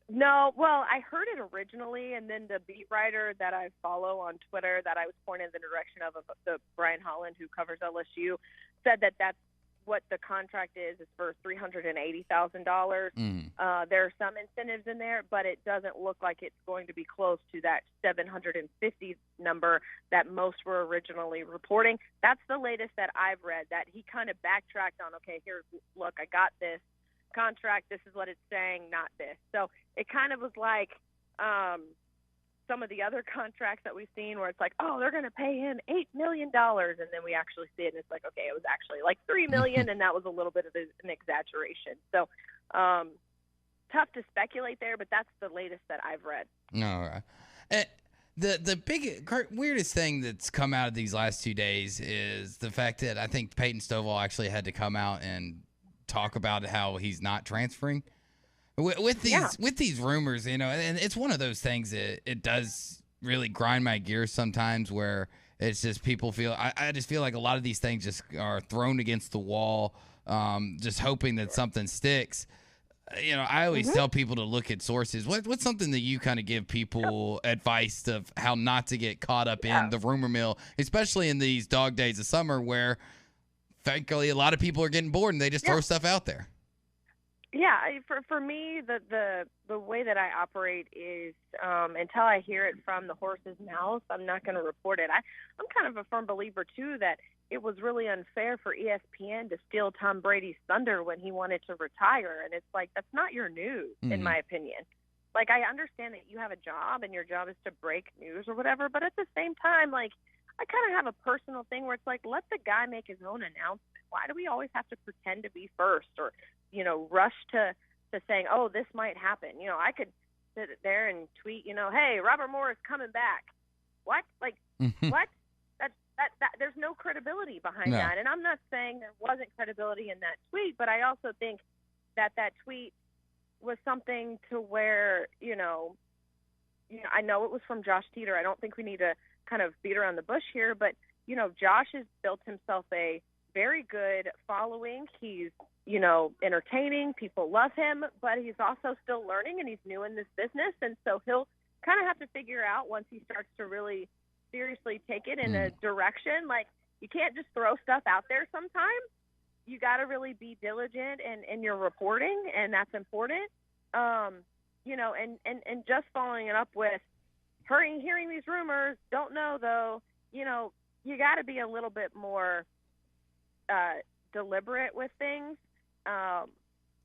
No, well, I heard it originally, and then the beat writer that I follow on Twitter that I was pointed in the direction of the Brian Holland, who covers LSU, said that that's what the contract is for $380,000. There are some incentives in there, but it doesn't look like it's going to be close to that 750 number that most were originally reporting. That's the latest that I've read, that he kind of backtracked on, okay, here, look, I got this. contract. This is what it's saying, not this. So it kind of was like some of the other contracts that we've seen where it's like, oh, they're going to pay him $8 million. And then we actually see it and it's like, okay, it was actually like $3 million. And that was a little bit of an exaggeration. So tough to speculate there, but that's the latest that I've read. All right. The weirdest thing that's come out of these last 2 days is the fact that I think Peyton Stovall actually had to come out and talk about how he's not transferring. With these rumors, and it's one of those things that it does really grind my gears sometimes where it's just people feel – I just feel like a lot of these things just are thrown against the wall, just hoping that something sticks. I always tell people to look at sources. What's something that you kind of give people advice of how not to get caught up in the rumor mill, especially in these dog days of summer where, frankly, a lot of people are getting bored and they just throw stuff out there? Yeah, for me, the way that I operate is until I hear it from the horse's mouth, I'm not going to report it. I'm kind of a firm believer, too, that it was really unfair for ESPN to steal Tom Brady's thunder when he wanted to retire. And it's like, that's not your news, in my opinion. Like, I understand that you have a job and your job is to break news or whatever, but at the same time, like, I kind of have a personal thing where it's like, let the guy make his own announcement. Why do we always have to pretend to be first or rush to saying, oh, this might happen? I could sit there and tweet, hey, Robert Moore is coming back. What? Like, what? That there's no credibility behind that. And I'm not saying there wasn't credibility in that tweet, but I also think that tweet was something to where, I know it was from Josh Teeter. I don't think we need to kind of beat around the bush here, but, Josh has built himself a very good following. He's, entertaining. People love him, but he's also still learning and he's new in this business. And so he'll kind of have to figure out once he starts to really seriously take it in a direction. Like, you can't just throw stuff out there sometimes. You got to really be diligent in your reporting, and that's important. And just following it up with hearing these rumors, don't know though, you got to be a little bit more deliberate with things.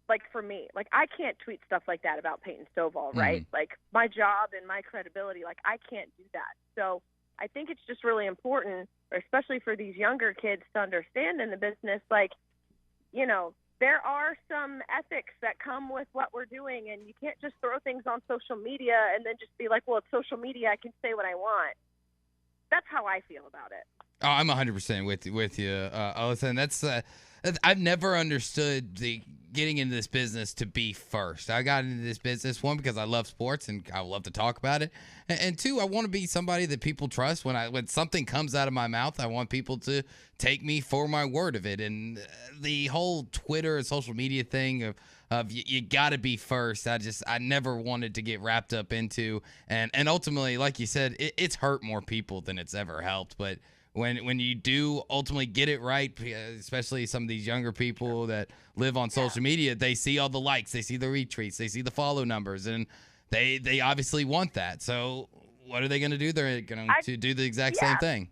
Like for me, like I can't tweet stuff like that about Peyton Stovall, right? Like my job and my credibility, like I can't do that. So I think it's just really important, especially for these younger kids, to understand in the business, like, there are some ethics that come with what we're doing, and you can't just throw things on social media and then just be like, well, it's social media, I can say what I want. That's how I feel about it. Oh, I'm 100% with you, Alyssa. And that's I've never understood the getting into this business to be first. I got into this business, one, because I love sports and I love to talk about it, and two, I want to be somebody that people trust. When something comes out of my mouth, I want people to take me for my word of it. And the whole Twitter and social media thing of you got to be first, I never wanted to get wrapped up into, and ultimately, like you said, it's hurt more people than it's ever helped. But when you do ultimately get it right, especially some of these younger people that live on social media, they see all the likes, they see the retweets, they see the follow numbers, and they obviously want that. So what are they going to do? They're going to do the exact same thing.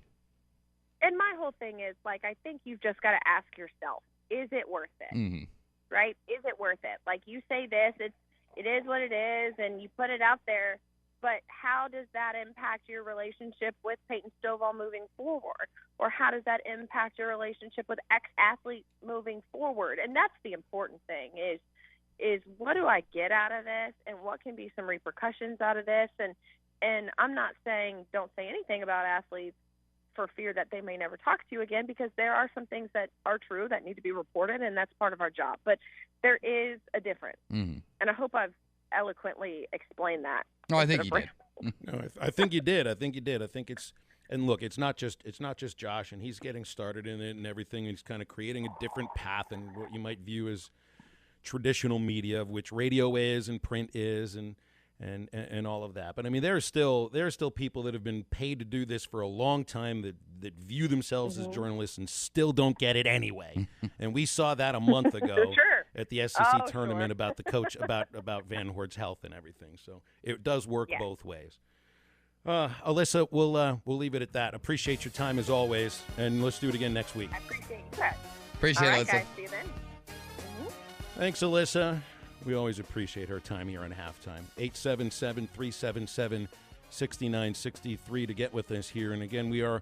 And my whole thing is, like, I think you've just got to ask yourself, is it worth it? Mm-hmm. Right? Is it worth it? Like, you say this, it is what it is, and you put it out there, but how does that impact your relationship with Peyton Stovall moving forward? Or how does that impact your relationship with ex-athletes moving forward? And that's the important thing is what do I get out of this, and what can be some repercussions out of this? And I'm not saying don't say anything about athletes for fear that they may never talk to you again, because there are some things that are true that need to be reported, and that's part of our job. But there is a difference. Mm-hmm. And I hope I've eloquently explained that. No, I think you did. No, I think you did. I think it's, and look, it's not just Josh, and he's getting started in it and everything. He's kind of creating a different path in what you might view as traditional media, of which radio is and print is, and all of that. But I mean, there are still people that have been paid to do this for a long time that view themselves as journalists and still don't get it anyway. And we saw that a month ago at the SEC tournament about the coach, about Van Hort's health and everything. So it does work both ways. Alyssa, we'll leave it at that. Appreciate your time as always, and let's do it again next week. I appreciate you guys. Appreciate it, Alyssa. Guys, see you then. Thanks, Alyssa. We always appreciate her time here on Halftime. 877-377-6963 to get with us here. And again, we're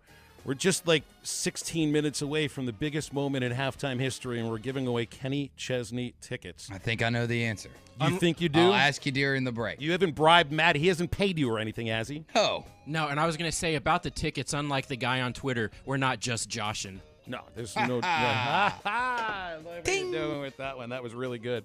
just like 16 minutes away from the biggest moment in halftime history, and we're giving away Kenny Chesney tickets. I think I know the answer. You think you do? I'll ask you during the break. You haven't bribed Matt. He hasn't paid you or anything, has he? No, and I was going to say about the tickets, unlike the guy on Twitter, we're not just joshing. No, there's no... I love what you're doing with that one. That was really good.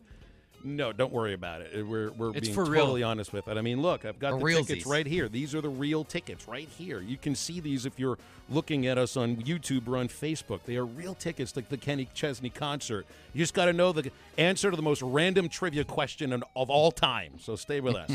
No, don't worry about it. We're being totally honest with it. I mean, look, I've got the tickets right here. These are the real tickets right here. You can see these if you're looking at us on YouTube or on Facebook. They are real tickets like the Kenny Chesney concert. You just got to know the answer to the most random trivia question of all time. So stay with us.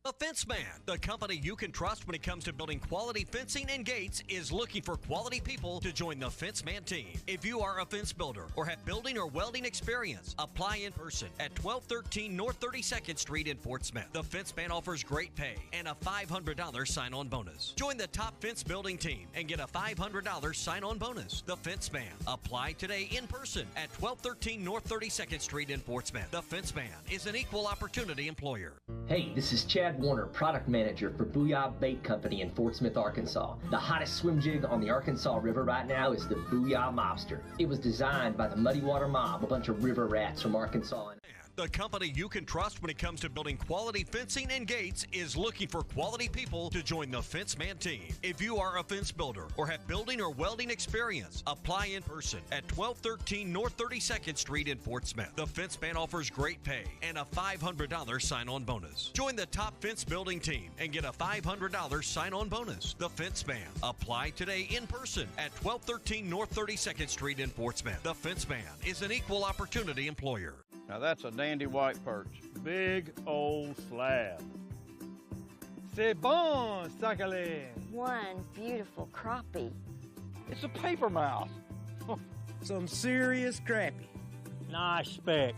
The Fence Man, the company you can trust when it comes to building quality fencing and gates, is looking for quality people to join the Fence Man team. If you are a fence builder or have building or welding experience, apply in person at 1213 North 32nd Street in Fort Smith. The Fence Man offers great pay and a $500 sign-on bonus. Join the top fence building team and get a $500 sign-on bonus. The Fence Man. Apply today in person at 1213 North 32nd Street in Fort Smith. The Fence Man is an equal opportunity employer. Hey, this is Chad Warner, product manager for Booyah Bait Company in Fort Smith, Arkansas. The hottest swim jig on the Arkansas River right now is the Booyah Mobster. It was designed by the Muddy Water Mob, a bunch of river rats from Arkansas. The company you can trust when it comes to building quality fencing and gates is looking for quality people to join the Fence Man team. If you are a fence builder or have building or welding experience, apply in person at 1213 North 32nd Street in Fort Smith. The Fence Man offers great pay and a $500 sign-on bonus. Join the top fence building team and get a $500 sign-on bonus. The Fence Man. Apply today in person at 1213 North 32nd Street in Fort Smith. The Fence Man is an equal opportunity employer. Now that's a dandy white perch. Big old slab. C'est bon, sacalé. One beautiful crappie. It's a paper mouth. Some serious crappie. Nice speck.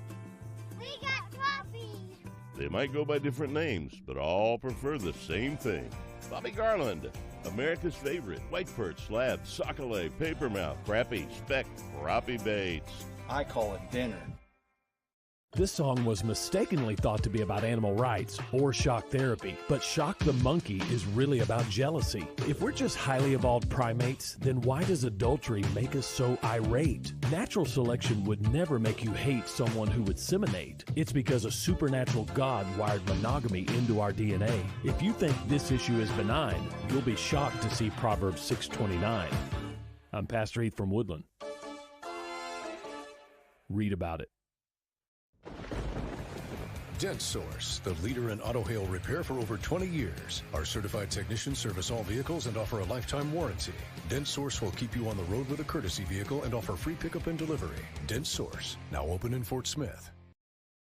We got crappies. They might go by different names, but all prefer the same thing. Bobby Garland, America's favorite white perch, slab, sockeye, papermouth, crappie, speck, crappie baits. I call it dinner. This song was mistakenly thought to be about animal rights or shock therapy, but Shock the Monkey is really about jealousy. If we're just highly evolved primates, then why does adultery make us so irate? Natural selection would never make you hate someone who would seminate. It's because a supernatural God wired monogamy into our DNA. If you think this issue is benign, you'll be shocked to see Proverbs 6:29. I'm Pastor Heath from Woodland. Read about it. Dent Source, the leader in auto hail repair for over 20 years. Our certified technicians service all vehicles and offer a lifetime warranty. Dent Source will keep you on the road with a courtesy vehicle and offer free pickup and delivery. Dent Source, now open in Fort Smith.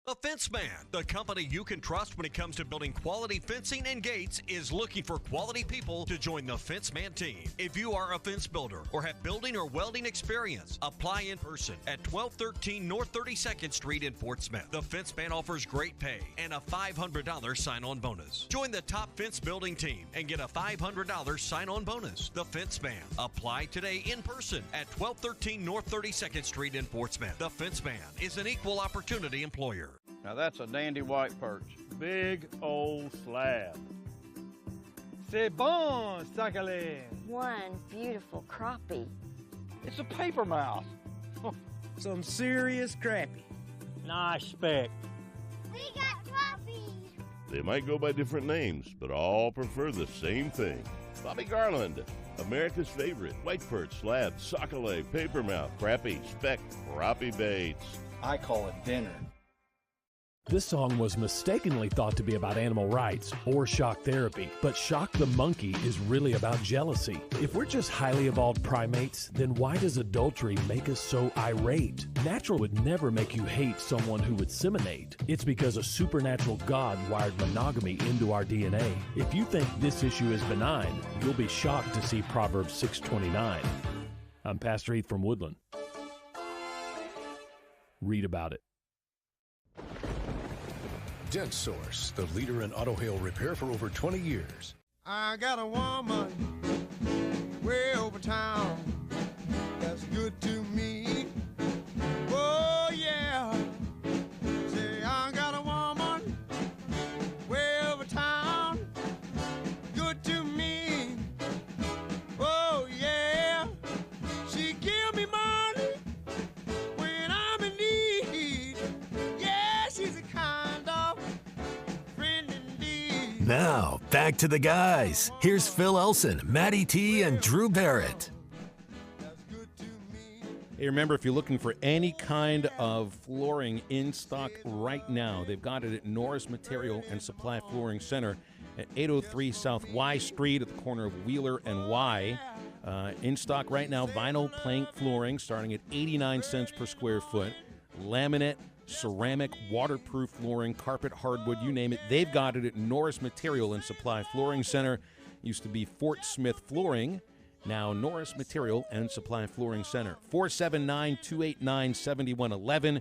The Fence Man, the company you can trust when it comes to building quality fencing and gates, is looking for quality people to join the Fence Man team. If you are a fence builder or have building or welding experience, apply in person at 1213 North 32nd Street in Fort Smith. The Fence Man offers great pay and a $500 sign-on bonus. Join the top fence building team and get a $500 sign-on bonus. The Fence Man. Apply today in person at 1213 North 32nd Street in Fort Smith. The Fence Man is an equal opportunity employer. Now that's a dandy white perch. Big old slab. C'est bon, sacalé. One beautiful crappie. It's a paper mouth. Some serious crappie. Nice speck. We got crappies. They might go by different names, but all prefer the same thing. Bobby Garland, America's favorite white perch, slab, sockeye, papermouth, crappie, speck, crappie baits. I call it dinner. This song was mistakenly thought to be about animal rights or shock therapy, but Shock the Monkey is really about jealousy. If we're just highly evolved primates, then why does adultery make us so irate? Natural would never make you hate someone who would seminate. It's because a supernatural God wired monogamy into our DNA. If you think this issue is benign, you'll be shocked to see Proverbs 6:29. I'm Pastor Heath from Woodland. Read about it. Dent Source, the leader in auto hail repair for over 20 years. I got a woman way over town that's good to me. Whoa, Now, back to the guys. Here's Phil Elson, Matty T, and Drew Barrett. Hey, remember, if you're looking for any kind of flooring in stock right now, they've got it at Norris Material and Supply Flooring Center at 803 South Y Street at the corner of Wheeler and Y. In stock right now, vinyl plank flooring starting at 89 cents per square foot. Laminate, ceramic, waterproof flooring, carpet, hardwood, you name it. They've got it at Norris Material and Supply Flooring Center. Used to be Fort Smith Flooring. Now Norris Material and Supply Flooring Center. 479-289-7111.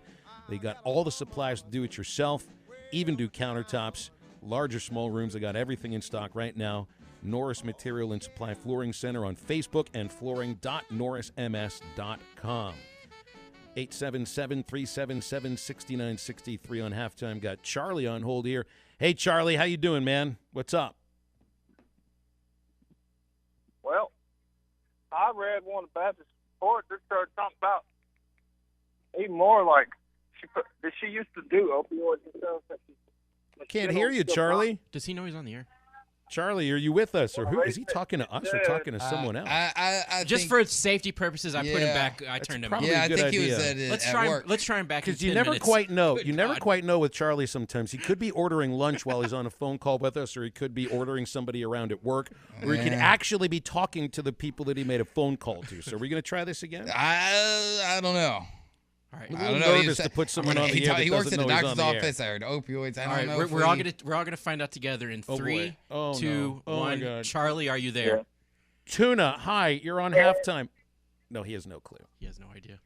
They got all the supplies to do it yourself, even do countertops, large or small rooms. They got everything in stock right now. Norris Material and Supply Flooring Center on Facebook and flooring.norrisms.com. 877-377-6963 on halftime. Got Charlie on hold here. Hey, Charlie, how you doing, man? What's up? Well, I read one of the Baptist reports that started talking about even more like she used to do opioids and stuff. Can't hear you, Charlie. Does he know he's on the air? Charlie, are you with us, or who is he talking to us or talking to someone else? I just for safety purposes, I put him back. I turned him off. Yeah, I think he was at work. Let's try him back. Because in you 10 never minutes. quite know. Good You never God. quite know with Charlie. Sometimes he could be ordering lunch while he's on a phone call with us, or he could be ordering somebody around at work, or he could actually be talking to the people that he made a phone call to. So are we going to try this again? I don't know. All right. I'm a little nervous to put someone on the air that He works doesn't in the know he's doctor's on the office. air. I heard opioids. I All don't right, know. we're all gonna find out together in Oh, boy. 3, Oh, 2, no. Oh, my 1. God. Charlie, are you there? Tuna, hi, you're on halftime. No, he has no clue. He has no idea.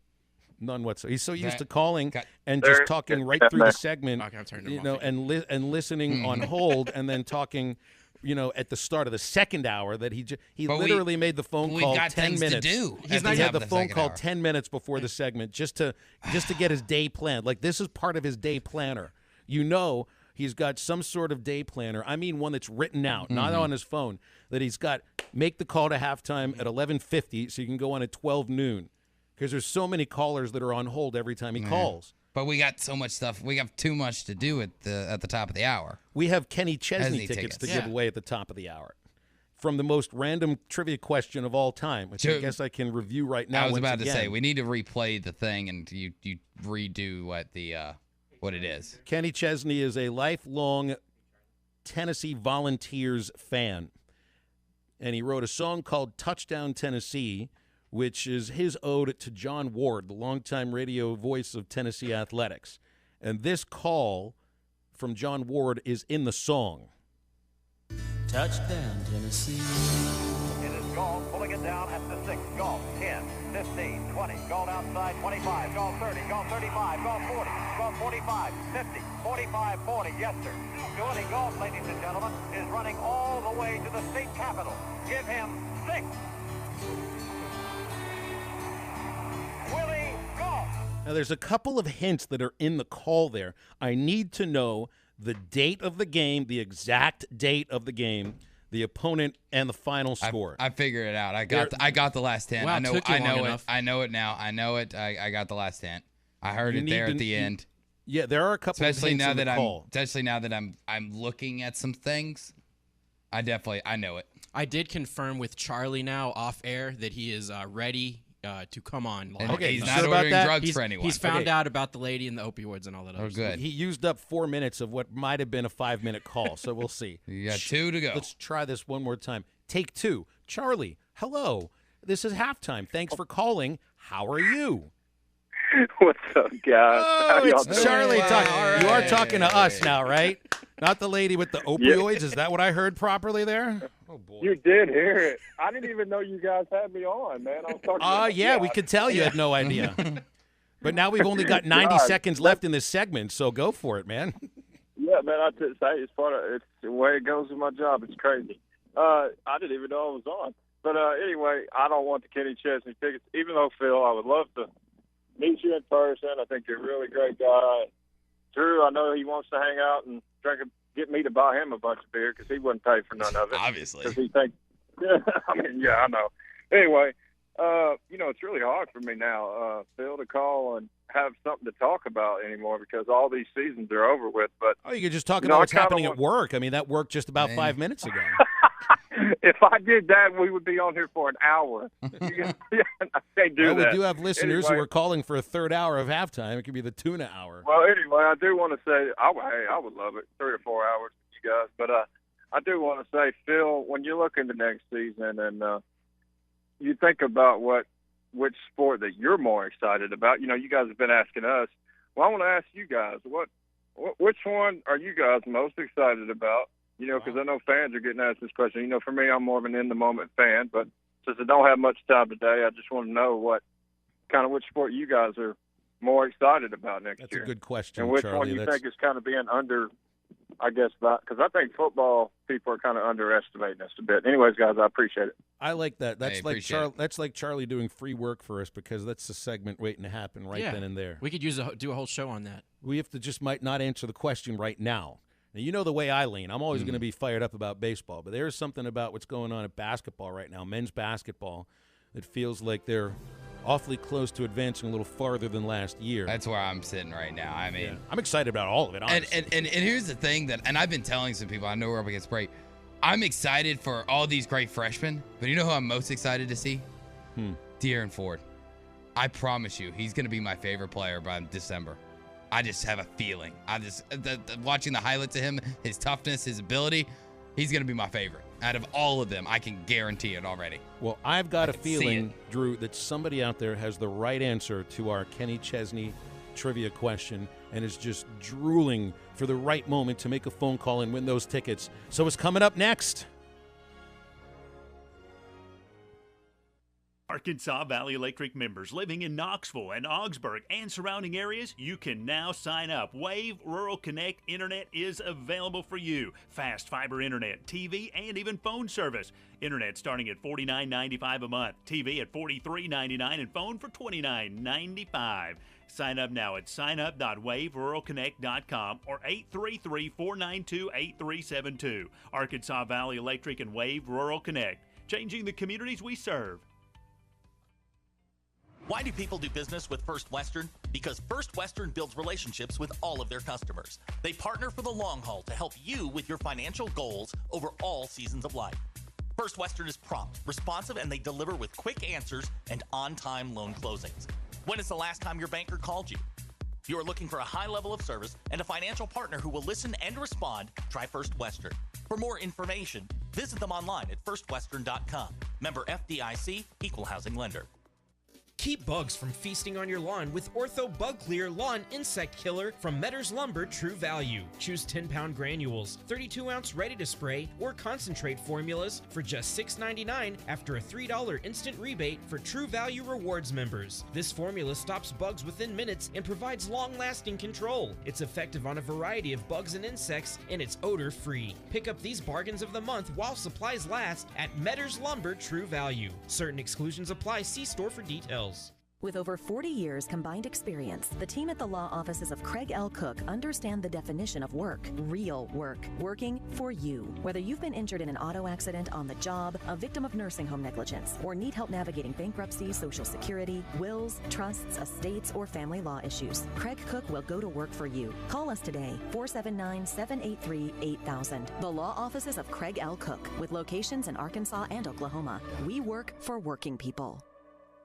None whatsoever. He's so used That- to calling and There- just talking right through the segment, Okay, I'm turning him you off know, again. and listening on hold, and then talking, you know, at the start of the second hour that he But literally made the phone we call got 10 things to minutes. do He's at the not top had of the the phone second call hour. 10 minutes before the segment just to get his day planned. Like, this is part of his day planner. You know, he's got some sort of day planner. I mean, one that's written out, not on his phone. That he's got make the call to halftime at 11:50, so you can go on at 12 noon. Because there's so many callers that are on hold every time he calls. But we got so much stuff. We have too much to do at the top of the hour. We have Kenny Chesney Chesney tickets to tickets. give away at the top of the hour. From the most random trivia question of all time, which I Dude, guess I can review right now. I was once about to again. say we need to replay the thing and you redo what it is. Kenny Chesney is a lifelong Tennessee Volunteers fan. And he wrote a song called Touchdown Tennessee, which is his ode to John Ward, the longtime radio voice of Tennessee athletics. And this call from John Ward is in the song. Touchdown, Tennessee. It is Gall pulling it down at the 6. Gall 10, 15, 20. Gall outside 25. Gall 30. Gall 35. Gall 40. Gall 45. 50. 45, 40. Yes, sir. Johnny Gall, ladies and gentlemen, is running all the way to the state capitol. Give him 6. Willie Gall. Now, there's a couple of hints that are in the call there. I need to know the date of the game, the exact date of the game, the opponent, and the final score. I figured it out. I got the last hint. Wow, I know took you long it. enough. I know it now. I know it. I got the last hint. I heard You it there need at to- the end. Yeah, there are a couple Especially of hints now in the that call. I'm looking at some things. I know it. I did confirm with Charlie now off air that he is ready to come on live. And Okay, he's you not sure about ordering that? drugs He's, for anyone. he's found Okay. out about the lady and the opioids and all that other Oh, stuff. good. He used up 4 minutes of what might have been a 5-minute call, so we'll see. You got 2 to go. Let's try this one more time. Take 2. Charlie, hello. This is halftime. Thanks for calling. How are you? What's up, guys? Oh, How y'all it's doing? Charlie talking. All You are right. talking to us now, right? Not the lady with the opioids. Is that what I heard properly there? Oh, boy. You did hear it. I didn't even know you guys had me on, man. I was talking. Yeah, we could tell you had no idea. But now we've only got 90 God. seconds left in this segment, so go for it, man. Yeah, man. I just say it's part of it's the way it goes with my job. It's crazy. I didn't even know I was on. But anyway, I don't want the Kenny Chesney tickets. Even though Phil, I would love to meet you in person. I think you're a really great guy. Drew, I know he wants to hang out and get me to buy him a bunch of beer because he wouldn't pay for none of it. Obviously. Because he thinks, I know. Anyway, it's really hard for me now, Phil, to call and have something to talk about anymore because all these seasons are over with. But you could just talk about what's happening at work. I mean, that worked just about 5 minutes ago. If I did that, we would be on here for an hour. I can't do that. We do have listeners anyway, who are calling for a third hour of halftime. It could be the tuna hour. Well, anyway, I do want to say, I would love it, 3 or 4 hours with you guys. But I do want to say, Phil, when you look into next season and you think about which sport that you're more excited about, you guys have been asking us. Well, I want to ask you guys, which one are you guys most excited about? Because I know fans are getting asked this question. For me, I'm more of an in-the-moment fan, but since I don't have much time today, I just want to know which sport you guys are more excited about next year. That's a good question, and which Charlie. one you think is kind of being under, I guess, because I think football people are kind of underestimating us a bit. Anyways, guys, I appreciate it. I like that. That's like Charlie doing free work for us because that's the segment waiting to happen then and there. We could do a whole show on that. We have to might not answer the question right now. Now, you know the way I lean. I'm always going to be fired up about baseball, but there's something about what's going on at basketball right now, men's basketball, that feels like they're awfully close to advancing a little farther than last year. That's where I'm sitting right now. I mean, I'm excited about all of it, honestly. And here's the thing and I've been telling some people, I know we're up against break, I'm excited for all these great freshmen, but you know who I'm most excited to see? De'Aaron Ford. I promise you, he's going to be my favorite player by December. I just have a feeling. Watching the highlights of him, his toughness, his ability, he's going to be my favorite. Out of all of them, I can guarantee it already. Well, I've got a feeling, Drew, that somebody out there has the right answer to our Kenny Chesney trivia question and is just drooling for the right moment to make a phone call and win those tickets. So it's coming up next. Arkansas Valley Electric members living in Knoxville and Augsburg and surrounding areas, you can now sign up. Wave Rural Connect Internet is available for you. Fast fiber internet, TV, and even phone service. Internet starting at $49.95 a month, TV at $43.99, and phone for $29.95. Sign up now at signup.waveruralconnect.com or 833-492-8372. Arkansas Valley Electric and Wave Rural Connect, changing the communities we serve. Why do people do business with First Western? Because First Western builds relationships with all of their customers. They partner for the long haul to help you with your financial goals over all seasons of life. First Western is prompt, responsive, and they deliver with quick answers and on-time loan closings. When is the last time your banker called you? If you are looking for a high level of service and a financial partner who will listen and respond, try First Western. For more information, visit them online at firstwestern.com. Member FDIC, Equal Housing Lender. Keep bugs from feasting on your lawn with Ortho Bug Clear Lawn Insect Killer from Metters Lumber True Value. Choose 10-pound granules, 32-ounce ready to spray, or concentrate formulas for just $6.99 after a $3 instant rebate for True Value Rewards members. This formula stops bugs within minutes and provides long-lasting control. It's effective on a variety of bugs and insects, and it's odor-free. Pick up these bargains of the month while supplies last at Metters Lumber True Value. Certain exclusions apply. See store for details. With over 40 years combined experience, the team at the law offices of Craig L. Cook understand the definition of work. Real work. Working for you. Whether you've been injured in an auto accident, on the job, a victim of nursing home negligence, or need help navigating bankruptcy, Social Security, wills, trusts, estates, or family law issues, Craig Cook will go to work for you. Call us today, 479-783-8000. The law offices of Craig L. Cook, with locations in Arkansas and Oklahoma. We work for working people.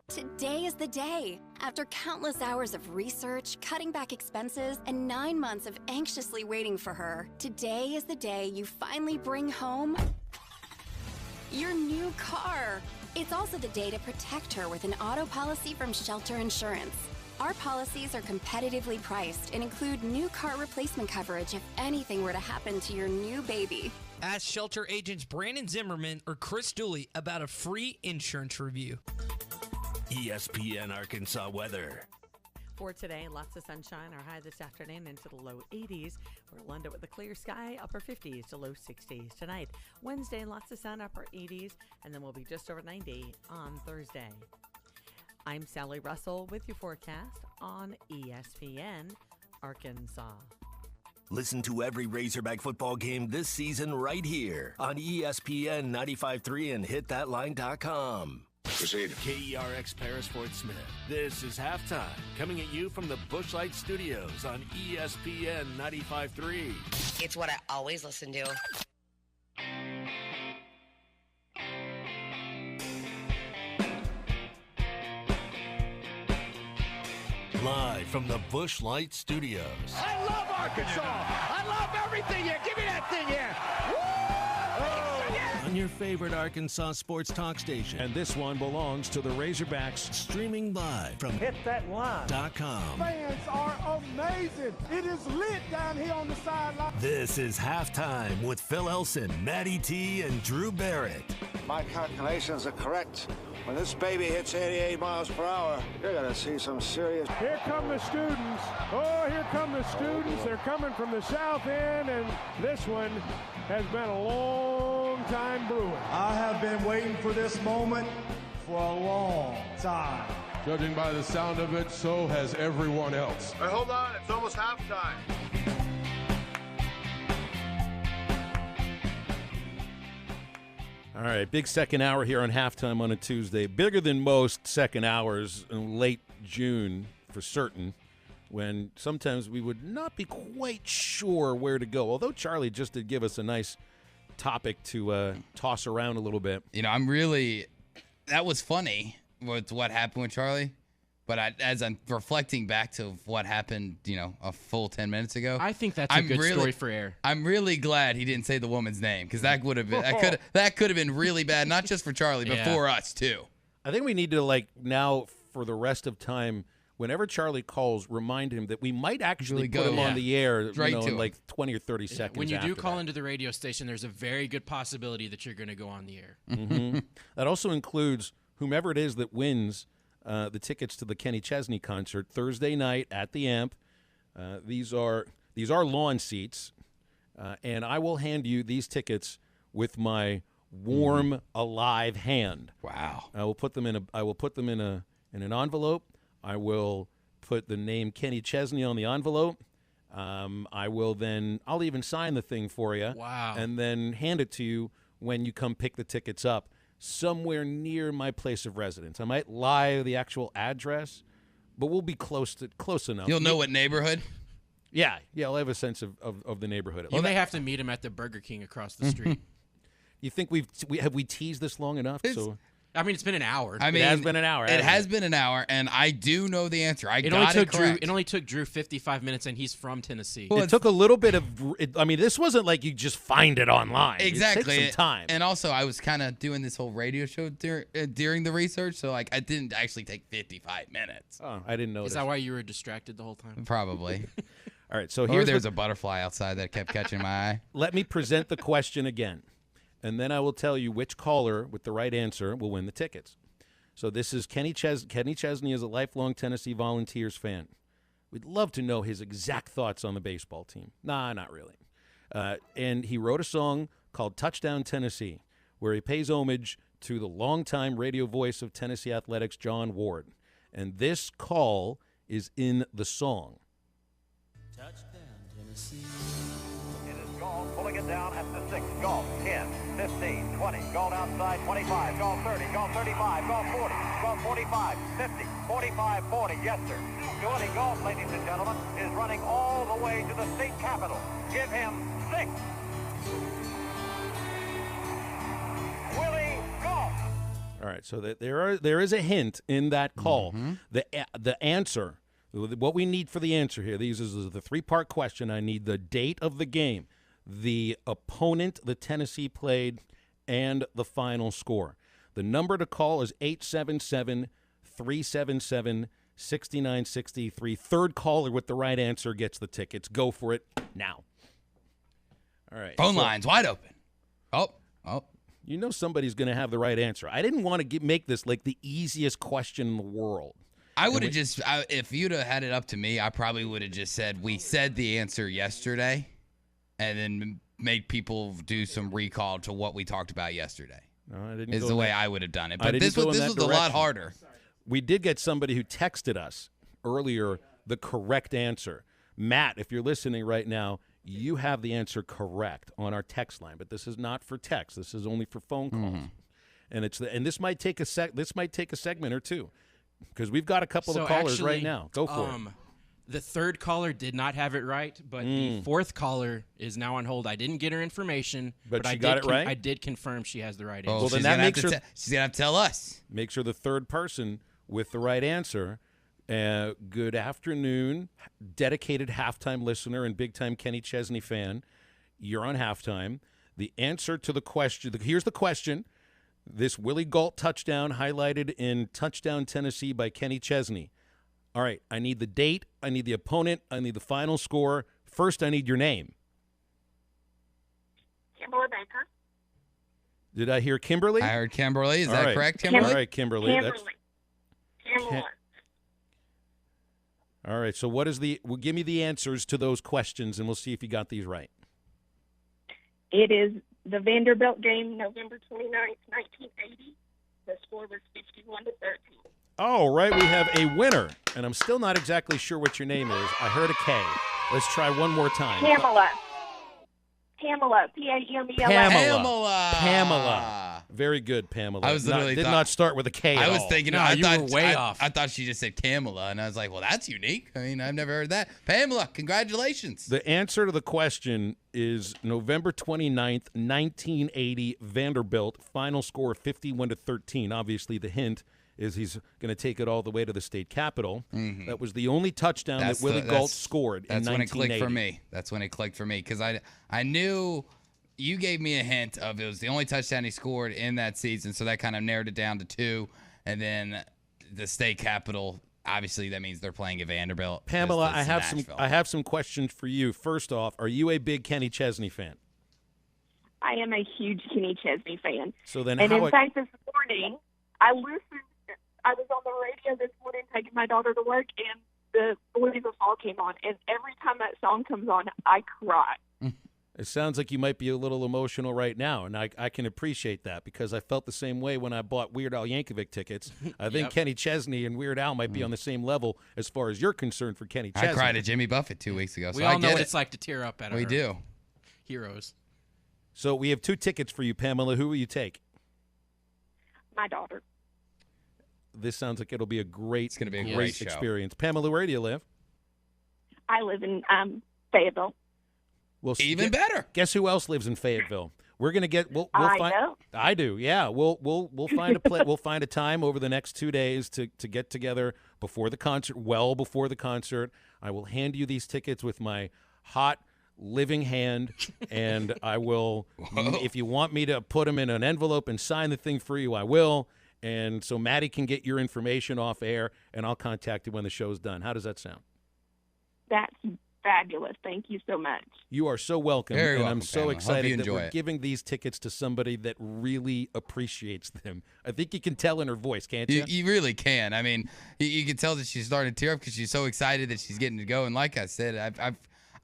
Today is the day. After countless hours of research, cutting back expenses, and 9 months of anxiously waiting for her, today is the day you finally bring home your new car. It's also the day to protect her with an auto policy from Shelter Insurance. Our policies are competitively priced and include new car replacement coverage if anything were to happen to your new baby. Ask Shelter agents Brandon Zimmerman or Chris Dooley about a free insurance review. ESPN Arkansas weather. For today, lots of sunshine. Our high this afternoon into the low 80s. We're London with a clear sky, upper 50s to low 60s tonight. Wednesday, lots of sun, upper 80s, and then we'll be just over 90 on Thursday. I'm Sally Russell with your forecast on ESPN Arkansas. Listen to every Razorback football game this season right here on ESPN 95.3 and hitthatline.com. Proceed. KERX Paris Fort Smith. This is halftime, coming at you from the Bushlight Studios on ESPN 95.3. It's what I always listen to. Live from the Bushlight Studios. I love Arkansas. I love everything here. Give me that thing here. Woo! On your favorite Arkansas sports talk station. And this one belongs to the Razorbacks. Streaming live from HitThatLine.com. Fans are amazing. It is lit down here on the sideline. This is halftime with Phil Elson, Matty T, and Drew Barrett. My calculations are correct. When this baby hits 88 miles per hour, you're going to see some serious... Here come the students. Oh, here come the students. They're coming from the south end, and this one has been a long time brewing. I have been waiting for this moment for a long time. Judging by the sound of it, so has everyone else. Hey, hold on. It's almost halftime. All right, big second hour here on halftime on a Tuesday. Bigger than most second hours in late June, for certain, when sometimes we would not be quite sure where to go. Although Charlie just did give us a nice topic to toss around a little bit. You know, that was funny with what happened with Charlie. But as I'm reflecting back to what happened, a full 10 minutes ago, I think that's a good story for air. I'm really glad he didn't say the woman's name, because that would have been that could have been really bad, not just for Charlie, but for us too. I think we need to now for the rest of time, whenever Charlie calls, remind him that we might actually put him on the air, in like 20 or 30 seconds. When you do call into the radio station, there's a very good possibility that you're going to go on the air. Mm-hmm. That also includes whomever it is that wins the tickets to the Kenny Chesney concert Thursday night at the Amp. These are lawn seats, and I will hand you these tickets with my warm, alive hand. Wow! I will put them in an envelope. I will put the name Kenny Chesney on the envelope. I'll even sign the thing for you. Wow! And then hand it to you when you come pick the tickets up. Somewhere near my place of residence. I might lie the actual address, but we'll be close enough. You'll know what neighborhood? Yeah, I'll have a sense of the neighborhood. You may have to meet him at the Burger King across the street. You think have we teased this long enough? It's been an hour. It has been an hour. It has been an hour, and I do know the answer. It only took Drew 55 minutes, and he's from Tennessee. Well, it took a little bit of. This wasn't like you just find it online. Exactly. It takes some time. And also, I was kind of doing this whole radio show during the research, so I didn't actually take 55 minutes. Oh, I didn't know. Is that why you were distracted the whole time? Probably. All right. So there's a butterfly outside that kept catching my eye. Let me present the question again, and then I will tell you which caller with the right answer will win the tickets. So this is Kenny Chesney is a lifelong Tennessee Volunteers fan. We'd love to know his exact thoughts on the baseball team. Nah, not really. And he wrote a song called Touchdown Tennessee, where he pays homage to the longtime radio voice of Tennessee athletics, John Ward. And this call is in the song. Touchdown Tennessee. Gall pulling it down at the 6. Gall 10, 15, 20. Gall outside 25. Gall 30. Gall 35. Gall 40. Gall 45. 50. 45. 40. Yes, sir. Johnny Gall, ladies and gentlemen, is running all the way to the state capitol. Give him 6. Willie Gall. All right. So there is a hint in that call. Mm-hmm. The answer. What we need for the answer here. These is the 3-part question. I need the date of the game, the opponent the Tennessee played, and the final score. The number to call is 877-377-6963. Third caller with the right answer gets the tickets. Go for it now. All right. Phone lines wide open. Oh. You know somebody's going to have the right answer. I didn't want to make this like the easiest question in the world. I would have if you'd have had it up to me, I probably would have just said, we said the answer yesterday, and then make people do some recall to what we talked about yesterday. No, I didn't. Is the way I would have done it. But this was a lot harder. We did get somebody who texted us earlier the correct answer. Matt, if you're listening right now, you have the answer correct on our text line. But this is not for text. This is only for phone calls. Mm-hmm. and this might take a segment or two, because we've got a couple of callers right now. Go for it. The third caller did not have it right, but the fourth caller is now on hold. I didn't get her information, but she got it right? I did confirm she has the right answer. Well, then that makes her she's going to have to tell us. Makes her the third person with the right answer. Good afternoon, dedicated halftime listener and big-time Kenny Chesney fan. You're on halftime. The answer to the question, here's the question. This Willie Gault touchdown highlighted in Touchdown Tennessee by Kenny Chesney. All right, I need the date, I need the opponent, I need the final score. First, I need your name. Kimberly Baker. Did I hear Kimberly? I heard Kimberly. Is that correct, Kimberly? All right, Kimberly. Kimberly. All right, so what is well, give me the answers to those questions, and we'll see if you got these right. It is the Vanderbilt game, November 29th, 1980. The score was 51-13. All right, we have a winner, and I'm still not exactly sure what your name is. I heard a K. Let's try one more time. Pamela. Pamela. Pamela. Very good, Pamela. I was literally did not start with a K. I at was all. thinking. No, I you thought, were way off. I thought she just said Kamala, and I was like, well, that's unique. I mean, I've never heard that. Pamela, congratulations. The answer to the question is November 29th, 1980, Vanderbilt. Final score 51-13. Obviously, the hint is he's going to take it all the way to the state capitol. Mm-hmm. That was the only touchdown that Willie Gault scored in 1980. That's when it clicked for me. That's when it clicked for me, because I knew you gave me a hint of it was the only touchdown he scored in that season, so that kind of narrowed it down to 2. And then the state capitol, obviously that means they're playing at Vanderbilt. Pamela, I have some questions for you. First off, are you a big Kenny Chesney fan? I am a huge Kenny Chesney fan. So then, and in fact, this morning I was on the radio this morning taking my daughter to work, and the Boys of Fall came on, and every time that song comes on, I cry. It sounds like you might be a little emotional right now, and I can appreciate that, because I felt the same way when I bought Weird Al Yankovic tickets. I think Kenny Chesney and Weird Al might be on the same level as far as you're concerned for Kenny Chesney. I cried at Jimmy Buffett 2 weeks ago. We all know what it's like to tear up at our We do. heroes. So we have 2 tickets for you, Pamela. Who will you take? My daughter. This sounds like it'll be a great, great experience. Pamela, where do you live? I live in Fayetteville. Well, even better. Guess who else lives in Fayetteville? We're gonna get. We'll I find. know. I do. Yeah. We'll find we'll find a time over the next 2 days to get together before the concert. Well before the concert, I will hand you these tickets with my hot living hand, and I will. If you want me to put them in an envelope and sign the thing for you, I will. And so Maddie can get your information off air, and I'll contact you when the show's done. How does that sound? That's fabulous. Thank you so much. You are so welcome. Very and welcome, I'm so Pamela. excited that enjoy we're it. giving these tickets to somebody that really appreciates them. I think you can tell in her voice, can't you? You really can. I mean, you can tell that she's starting to tear up because she's so excited that she's getting to go. And like I said,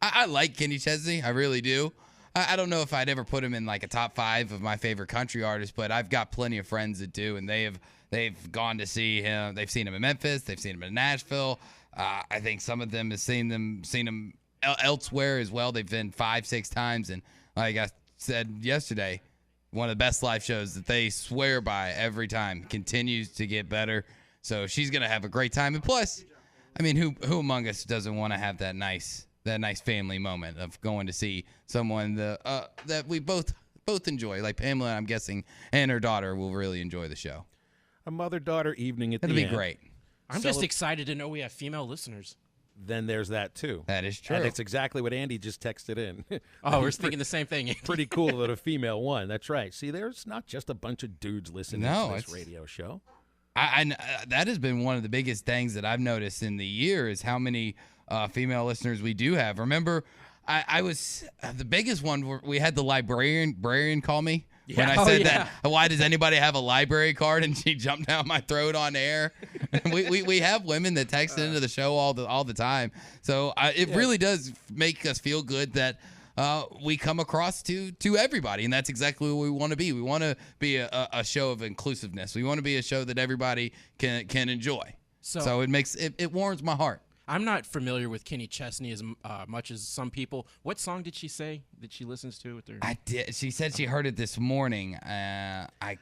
I like Kenny Chesney. I really do. I don't know if I'd ever put him in like a top 5 of my favorite country artists, but I've got plenty of friends that do, and they've gone to see him. They've seen him in Memphis. They've seen him in Nashville. I think some of them have seen him elsewhere as well. They've been 5-6 times, and like I said yesterday, one of the best live shows that they swear by every time. Continues to get better, so she's gonna have a great time. And plus, I mean, who among us doesn't want to have that nice family moment of going to see someone that we both enjoy, like Pamela, I'm guessing, and her daughter will really enjoy the show. A mother-daughter evening at It'll the be end. great. I'm just excited to know we have female listeners. Then there's that, too. That is true. And it's exactly what Andy just texted in. Oh, we're thinking the same thing, Andy. Pretty cool that a female won. That's right. See, there's not just a bunch of dudes listening to this radio show. I that has been one of the biggest things that I've noticed in the year is how many female listeners we do have. Remember, I was the biggest one. We had the librarian call me when I said that. Why does anybody have a library card? And she jumped down my throat on air. we have women that text into the show all the time. So it really does make us feel good that we come across to everybody, and that's exactly what we want to be. We want to be a show of inclusiveness. We want to be a show that everybody can enjoy. So it warms my heart. I'm not familiar with Kenny Chesney as much as some people. What song did she say that she listens to with her? I did. She said she heard it this morning. I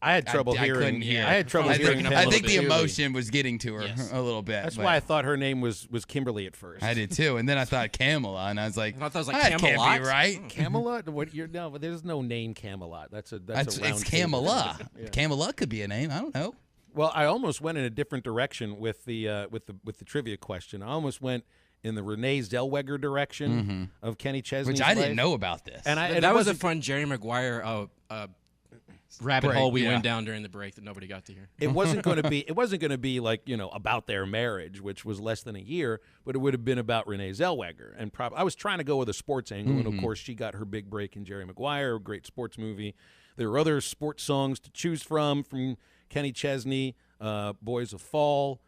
I had trouble hearing. couldn't hear. I had trouble hearing. I think the emotion was getting to her a little bit. That's why I thought her name was Kimberly at first. I did too, and then I thought Camelot, and I was like, I thought that was like that Camelot. can't be right. Camelot? No, there's no name Camelot. That's a round it's table. Camelot. Yeah. Camelot could be a name. I don't know. Well, I almost went in a different direction with the trivia question. I almost went in the Renee Zellweger direction of Kenny Chesney's Which I didn't life. know about this. And that was a fun Jerry Maguire rabbit hole we went down during the break that nobody got to hear. It wasn't going to be like, about their marriage, which was less than a year, but it would have been about Renee Zellweger. And I was trying to go with a sports angle, and of course she got her big break in Jerry Maguire, a great sports movie. There were other sports songs to choose from Kenny Chesney, Boys of Fall,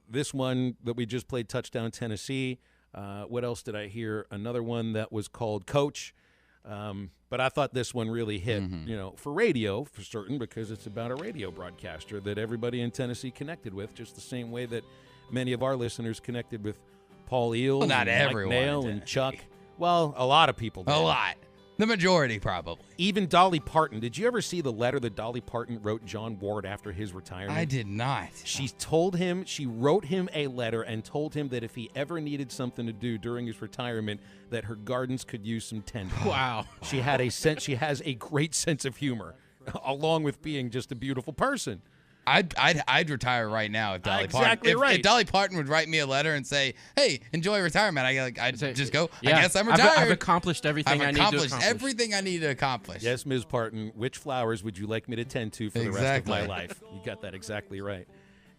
this one that we just played, Touchdown Tennessee. What else did I hear? Another one that was called Coach. But I thought this one really hit, for radio, for certain, because it's about a radio broadcaster that everybody in Tennessee connected with, just the same way that many of our listeners connected with Paul Eels, Well, not and everyone Mike Nail, in and Chuck. Well, a lot of people did. A lot. The majority, probably. Even Dolly Parton. Did you ever see the letter that Dolly Parton wrote John Ward after his retirement? I did not. She wrote him a letter and told him that if he ever needed something to do during his retirement, that her gardens could use some tending. Wow. She has a great sense of humor, along with being just a beautiful person. I'd retire right now if Dolly Exactly Parton. right. If Dolly Parton would write me a letter and say, "Hey, enjoy retirement," I'd just go. Yeah. I guess I'm retired. I've accomplished everything I need to accomplish. Everything I need to accomplish. Yes, Ms. Parton. Which flowers would you like me to tend to for the rest of my life? You got that exactly right.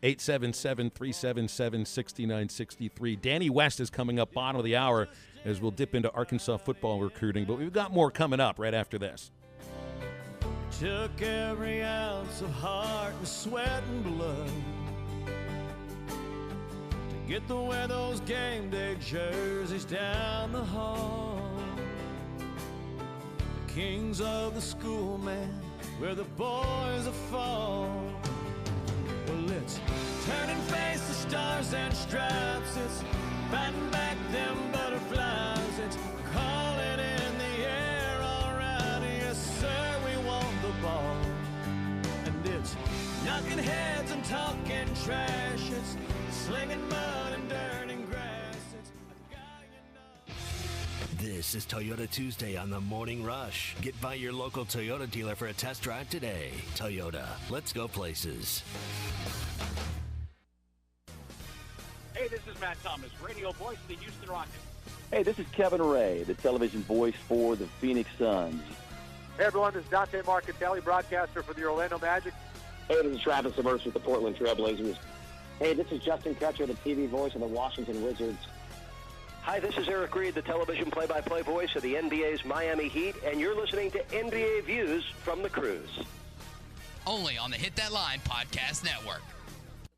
877-377-6963. Danny West is coming up bottom of the hour as we'll dip into Arkansas football recruiting, but we've got more coming up right after this. Took every ounce of heart and sweat and blood to get to wear those game day jerseys down the hall. The kings of the school, man, where the boys are fall. Well, it's turn and face the stars and stripes. It's batting back them butterflies. It's calling in the air, all right, yes, sir. Ball. And it's knocking heads and talking trash. It's slinging mud and dirt and grass. It's a guy you know. This is Toyota Tuesday on the Morning Rush. Get by your local Toyota dealer for a test drive today. Toyota, let's go places. Hey, this is Matt Thomas, radio voice of the Houston Rockets. Hey, this is Kevin Ray, the television voice for the Phoenix Suns. Hey, everyone, this is Dante Marcatelli, broadcaster for the Orlando Magic. Hey, this is Travis Subers with the Portland Trailblazers. Hey, this is Justin Kutcher, the TV voice of the Washington Wizards. Hi, this is Eric Reed, the television play-by-play voice of the NBA's Miami Heat, and you're listening to NBA Views from the Cruise. Only on the Hit That Line Podcast Network.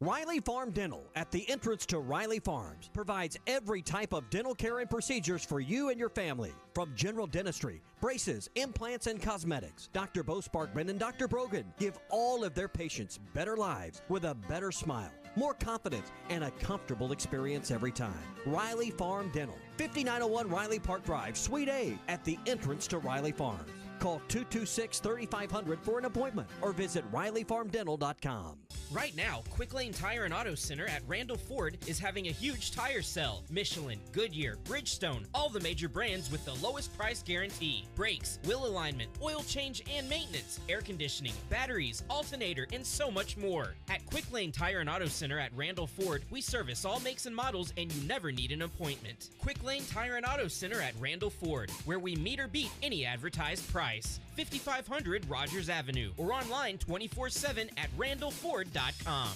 Riley Farm Dental, at the entrance to Riley Farms, provides every type of dental care and procedures for you and your family. From general dentistry, braces, implants, and cosmetics, Dr. Bo Sparkman and Dr. Brogan give all of their patients better lives with a better smile, more confidence, and a comfortable experience every time. Riley Farm Dental, 5901 Riley Park Drive, Suite A, at the entrance to Riley Farms. Call 226-3500 for an appointment or visit RileyFarmDental.com. Right now, Quick Lane Tire and Auto Center at Randall Ford is having a huge tire sale. Michelin, Goodyear, Bridgestone, all the major brands with the lowest price guarantee. Brakes, wheel alignment, oil change and maintenance, air conditioning, batteries, alternator, and so much more. At Quick Lane Tire and Auto Center at Randall Ford, we service all makes and models and you never need an appointment. Quick Lane Tire and Auto Center at Randall Ford, where we meet or beat any advertised price. 5500 Rogers Avenue or online 24/7 at randallford.com.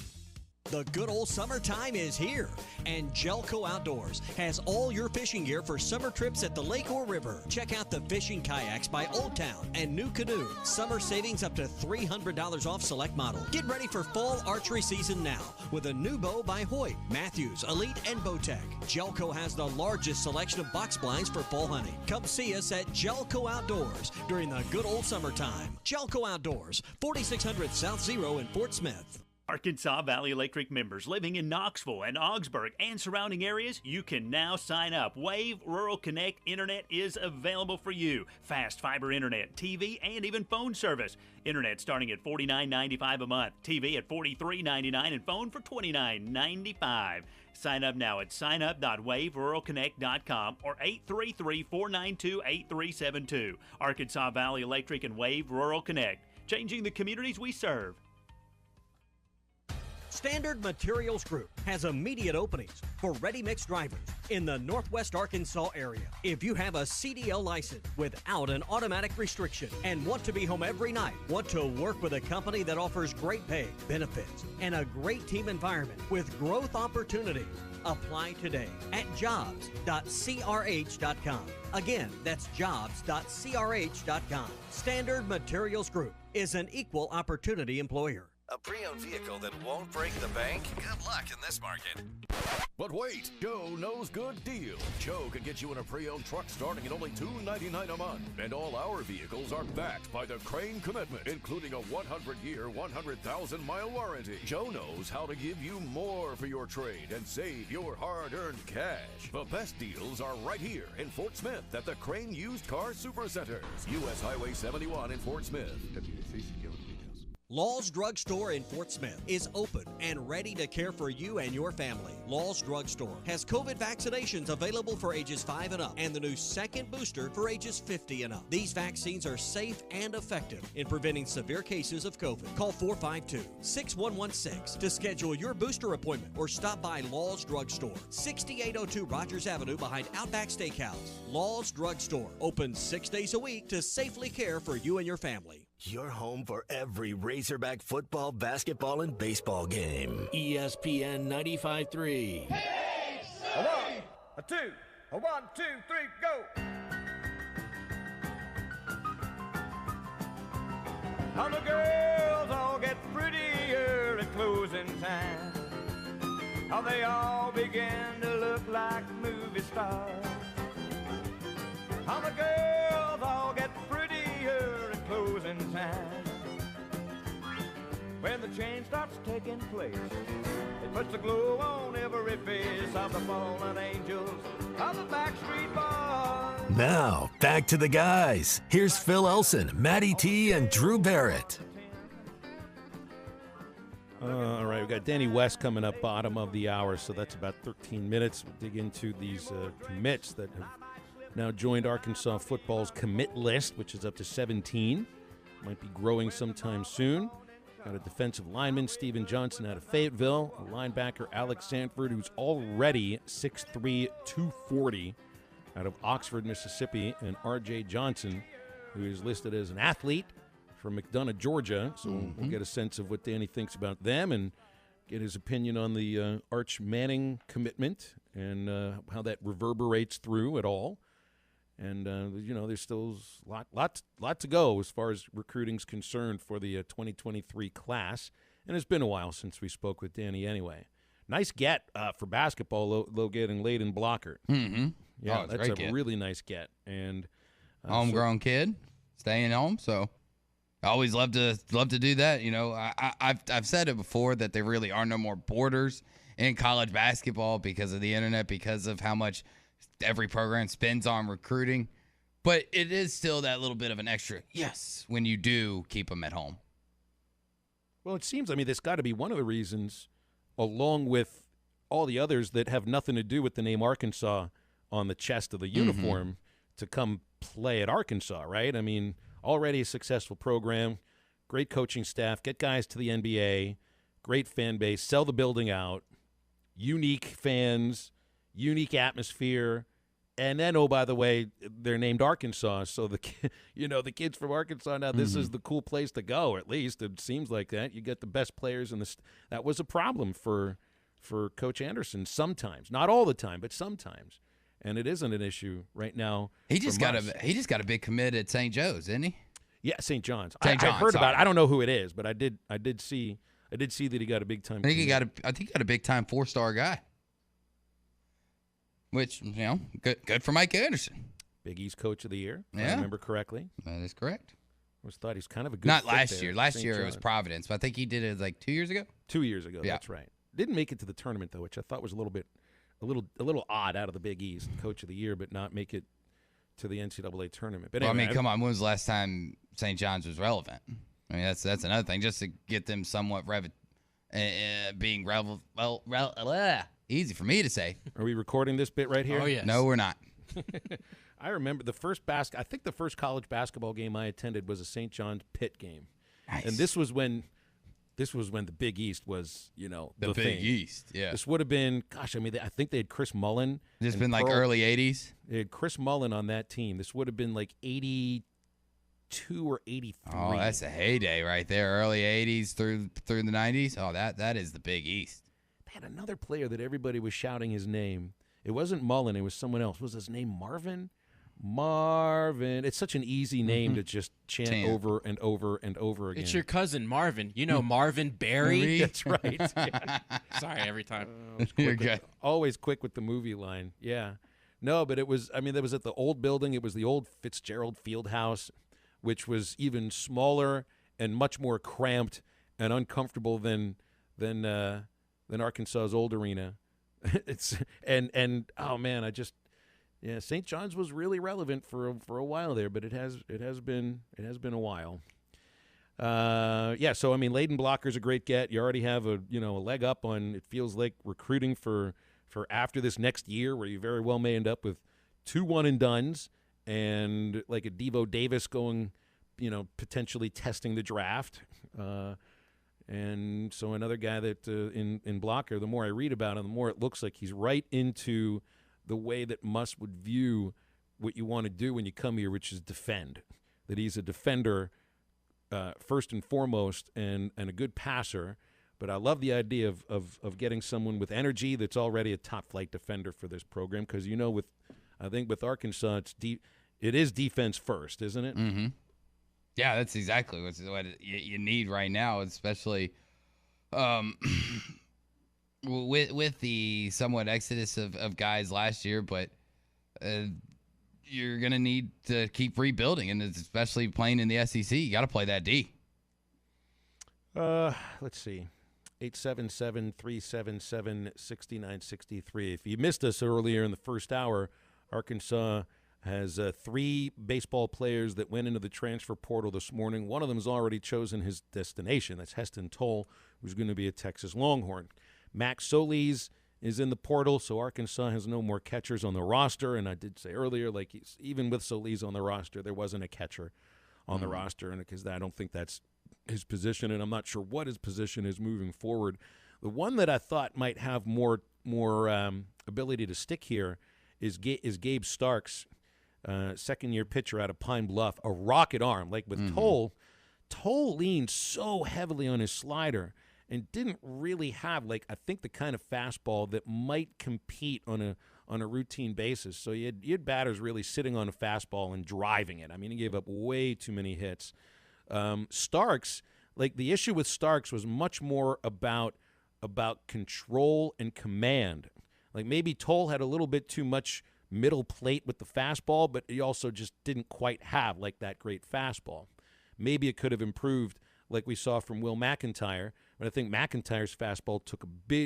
The good old summertime is here, and Jelco Outdoors has all your fishing gear for summer trips at the lake or river. Check out the fishing kayaks by Old Town and New Canoe. Summer savings up to $300 off select model. Get ready for fall archery season now with a new bow by Hoyt, Matthews, Elite, and Bowtech. Jelco has the largest selection of box blinds for fall hunting. Come see us at Jelco Outdoors during the good old summertime. Jelco Outdoors, 4600 South Zero in Fort Smith. Arkansas Valley Electric members living in Knoxville and Augsburg and surrounding areas, you can now sign up. Wave Rural Connect Internet is available for you. Fast fiber internet, TV, and even phone service. Internet starting at $49.95 a month, TV at $43.99, and phone for $29.95. Sign up now at signup.waveruralconnect.com or 833-492-8372. Arkansas Valley Electric and Wave Rural Connect, changing the communities we serve. Standard Materials Group has immediate openings for ready-mix drivers in the Northwest Arkansas area. If you have a CDL license without an automatic restriction and want to be home every night, want to work with a company that offers great pay, benefits, and a great team environment with growth opportunities, apply today at jobs.crh.com. Again, that's jobs.crh.com. Standard Materials Group is an equal opportunity employer. A pre-owned vehicle that won't break the bank? Good luck in this market. But wait, Joe knows good deals. Joe can get you in a pre-owned truck starting at only $299 a month. And all our vehicles are backed by the Crane Commitment, including a 100-year, 100,000-mile warranty. Joe knows how to give you more for your trade and save your hard-earned cash. The best deals are right here in Fort Smith at the Crane Used Car Supercenter. U.S. Highway 71 in Fort Smith. Law's Drug Store in Fort Smith is open and ready to care for you and your family. Law's Drug Store has COVID vaccinations available for ages 5 and up and the new second booster for ages 50 and up. These vaccines are safe and effective in preventing severe cases of COVID. Call 452-6116 to schedule your booster appointment or stop by Law's Drug Store, 6802 Rogers Avenue behind Outback Steakhouse. Law's Drug Store, open 6 days a week to safely care for you and your family. Your home for every Razorback football, basketball, and baseball game. ESPN 95.3. Hey, a one, a two, a 1, 2, 3, go! How the girls all get prettier at closing time. How they all begin to look like movie stars. How the girls all get prettier at closing time. When the change starts taking place, it puts a glow on every face of the fallen angels of the Backstreet Boys. Now, back to the guys. Here's Phil Elson, Matty T, and Drew Barrett. All right, we've got Danny West coming up bottom of the hour, so that's about 13 minutes. We'll dig into these commits that have now joined Arkansas football's commit list, which is up to 17. Might be growing sometime soon. Got a defensive lineman, Steven Johnson, out of Fayetteville. A linebacker, Alex Sanford, who's already 6'3", 240, out of Oxford, Mississippi. And R.J. Johnson, who is listed as an athlete from McDonough, Georgia. So we'll get a sense of what Danny thinks about them and get his opinion on the Arch Manning commitment and how that reverberates through it all. And, there's still a lot to go as far as recruiting's concerned for the 2023 class. And it's been a while since we spoke with Danny anyway. Nice get for basketball, though getting laid in blocker. Mm-hmm. Yeah, that's a really nice get. And homegrown kid, staying home. So I always love to do that. I've said it before that there really are no more borders in college basketball because of the internet, because of how much every program spends on recruiting, but it is still that little bit of an extra yes when you do keep them at home. Well, it seems, that's got to be one of the reasons, along with all the others that have nothing to do with the name Arkansas on the chest of the uniform, to come play at Arkansas, right? Already a successful program, great coaching staff, get guys to the NBA, great fan base, sell the building out, unique fans, unique atmosphere, and then, oh, by the way, they're named Arkansas, so the kids from Arkansas now, this is the cool place to go. At least it seems like that. You get the best players in that was a problem for Coach Anderson sometimes, not all the time, but sometimes, and it isn't an issue right now. He just got a big commit at St. Joe's, didn't he? Yeah, St. John's. I heard about it. I don't know who it is, but I did see that he got a big time. I think he got a big time 4-star guy. Which, good for Mike Anderson. Big East Coach of the Year, if I remember correctly. That is correct. always thought he's kind of a good Not fit last there year. at Last St. year it was John's. Providence, but I think he did it like 2 years ago. 2 years ago, Yeah. that's right. Didn't make it to the tournament, though, which I thought was a little odd out of the Big East, Coach of the Year, but not make it to the NCAA tournament. But Well, anyway, I mean, come on. When was the last time St. John's was relevant? I mean, that's another thing. Just to get them somewhat being easy for me to say. Are we recording this bit right here? Oh, yes. No, we're not. I remember the first I think the first college basketball game I attended was a St. John's Pitt game. Nice. And this was when the Big East was, the Big thing. East, yeah. This would have been, I think they had Chris Mullen. This and been like early 80s? They had Chris Mullen on that team. This would have been like 82 or 83. Oh, that's a heyday right there. Early 80s through the 90s. Oh, that is the Big East. They had another player that everybody was shouting his name. It wasn't Mullen. It was someone else. Was his name Marvin? Marvin. It's such an easy name to just chant over and over and over again. It's your cousin, Marvin. You know Marvin Barry? That's right. Yeah. Sorry, every time. You're good. Always quick with the movie line. Yeah. No, but it was, that was at the old building. It was the old Fitzgerald Fieldhouse, which was even smaller and much more cramped and uncomfortable than Arkansas's old arena. Oh man, St. John's was really relevant for a while there, but it has been a while. So Leighton Blocker's a great get. You already have a leg up on, it feels like, recruiting for after this next year, where you very well may end up with 2 one-and-dones and like a Devo Davis going, potentially testing the draft. And so another guy that in Blocker, the more I read about him, the more it looks like he's right into the way that Muss would view what you want to do when you come here, which is defend. That he's a defender first and foremost and a good passer. But I love the idea of getting someone with energy that's already a top-flight defender for this program, because, I think with Arkansas, it is defense first, isn't it? Mm-hmm. Yeah, that's exactly what you need right now, especially with the somewhat exodus of guys last year. But you're going to need to keep rebuilding, and especially playing in the SEC. You got to play that D. Let's see. 877-377-6963. If you missed us earlier in the first hour, Arkansas has 3 baseball players that went into the transfer portal this morning. One of them has already chosen his destination. That's Heston Toll, who's going to be a Texas Longhorn. Max Solis is in the portal, so Arkansas has no more catchers on the roster. And I did say earlier, even with Solis on the roster, there wasn't a catcher on the roster, and because I don't think that's his position, and I'm not sure what his position is moving forward. The one that I thought might have more ability to stick here is Gabe Starks, second-year pitcher out of Pine Bluff, a rocket arm. Like with Toll leaned so heavily on his slider and didn't really have, I think, the kind of fastball that might compete on a routine basis. So you had batters really sitting on a fastball and driving it. He gave up way too many hits. Starks, the issue with Starks was much more about control and command. Maybe Toll had a little bit too much middle plate with the fastball, but he also just didn't quite have that great fastball. Maybe it could have improved like we saw from Will McIntyre, but I think McIntyre's fastball took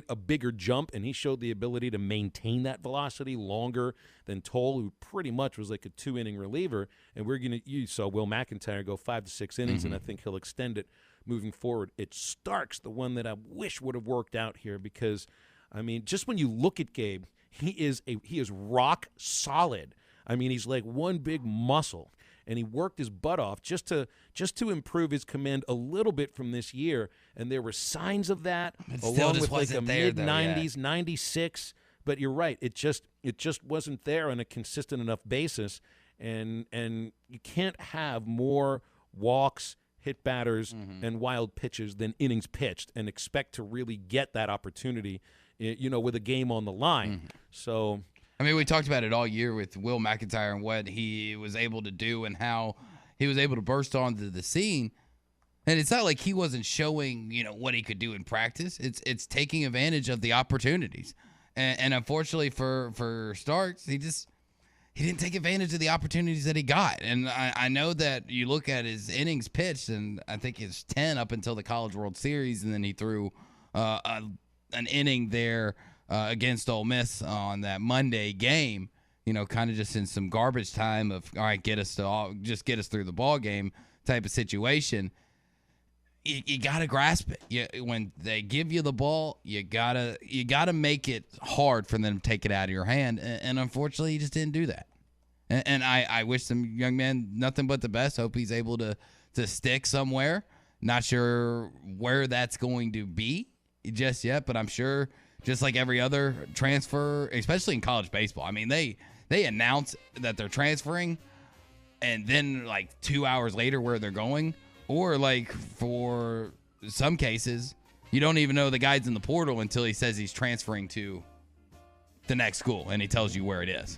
a bigger jump, and he showed the ability to maintain that velocity longer than Toll, who pretty much was like a 2-inning reliever. And you saw Will McIntyre go 5 to 6 innings, and I think he'll extend it moving forward. It's Starks, the one that I wish would have worked out here, because just when you look at Gabe, he is rock solid. He's like one big muscle, and he worked his butt off just to improve his command a little bit from this year. And there were signs of that, along with a mid-90s, 96. But you're right, it just wasn't there on a consistent enough basis. And you can't have more walks, hit batters, and wild pitches than innings pitched and expect to really get that opportunity, with a game on the line. So, we talked about it all year with Will McIntyre and what he was able to do and how he was able to burst onto the scene. And it's not like he wasn't showing, what he could do in practice. It's taking advantage of the opportunities. And unfortunately for Starks, he didn't take advantage of the opportunities that he got. And I know that you look at his innings pitched, and I think it's 10 up until the College World Series, and then he threw an inning there against Ole Miss on that Monday game, kind of just in some garbage time of, all right, get us through the ball game type of situation. You gotta grasp it. When they give you the ball, you gotta make it hard for them to take it out of your hand. And unfortunately, he just didn't do that. And I wish the young man nothing but the best. Hope he's able to stick somewhere. Not sure where that's going to be just yet, but I'm sure, just like every other transfer, especially in college baseball. I mean, they announce that they're transferring, and then like 2 hours later where they're going. Or like for some cases, you don't even know the guy's in the portal until he says he's transferring to the next school and he tells you where it is.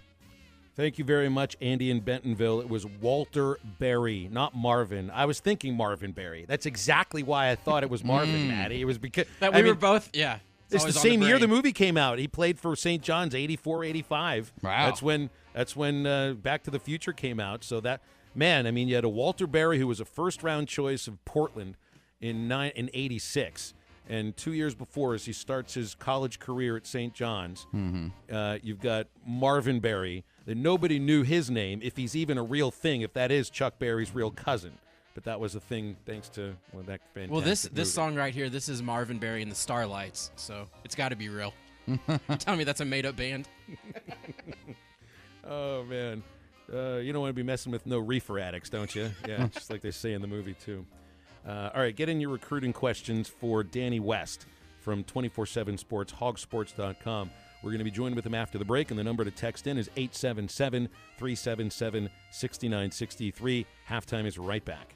Thank you very much, Andy in Bentonville. It was Walter Berry, not Marvin. I was thinking Marvin Berry. That's exactly why I thought it was Marvin, Maddie. It was because we were both, yeah. It's the same year the movie came out. He played for St. John's, 84-85. Wow. That's when Back to the Future came out. So that, man, I mean, you had a Walter Berry who was a first-round choice of Portland in 86. And 2 years before, as he starts his college career at St. John's, you've got Marvin Berry. That nobody knew his name, if he's even a real thing, if that is Chuck Berry's real cousin. But that was a thing thanks to that fantastic Well, this movie. song right here, this is Marvin Berry and the Starlights, so it's got to be real. Tell me that's a made-up band. Oh, man. You don't want to be messing with no reefer addicts, don't you? Yeah, just like they say in the movie, too. All right, get in your recruiting questions for Danny West from 24/7 Sports, hogsports.com. We're going to be joined with him after the break, and the number to text in is 877-377-6963. Halftime is right back.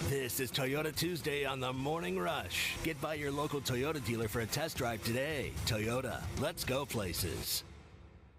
This is Toyota Tuesday on the Morning Rush. Get by your local Toyota dealer for a test drive today. Toyota, let's go places.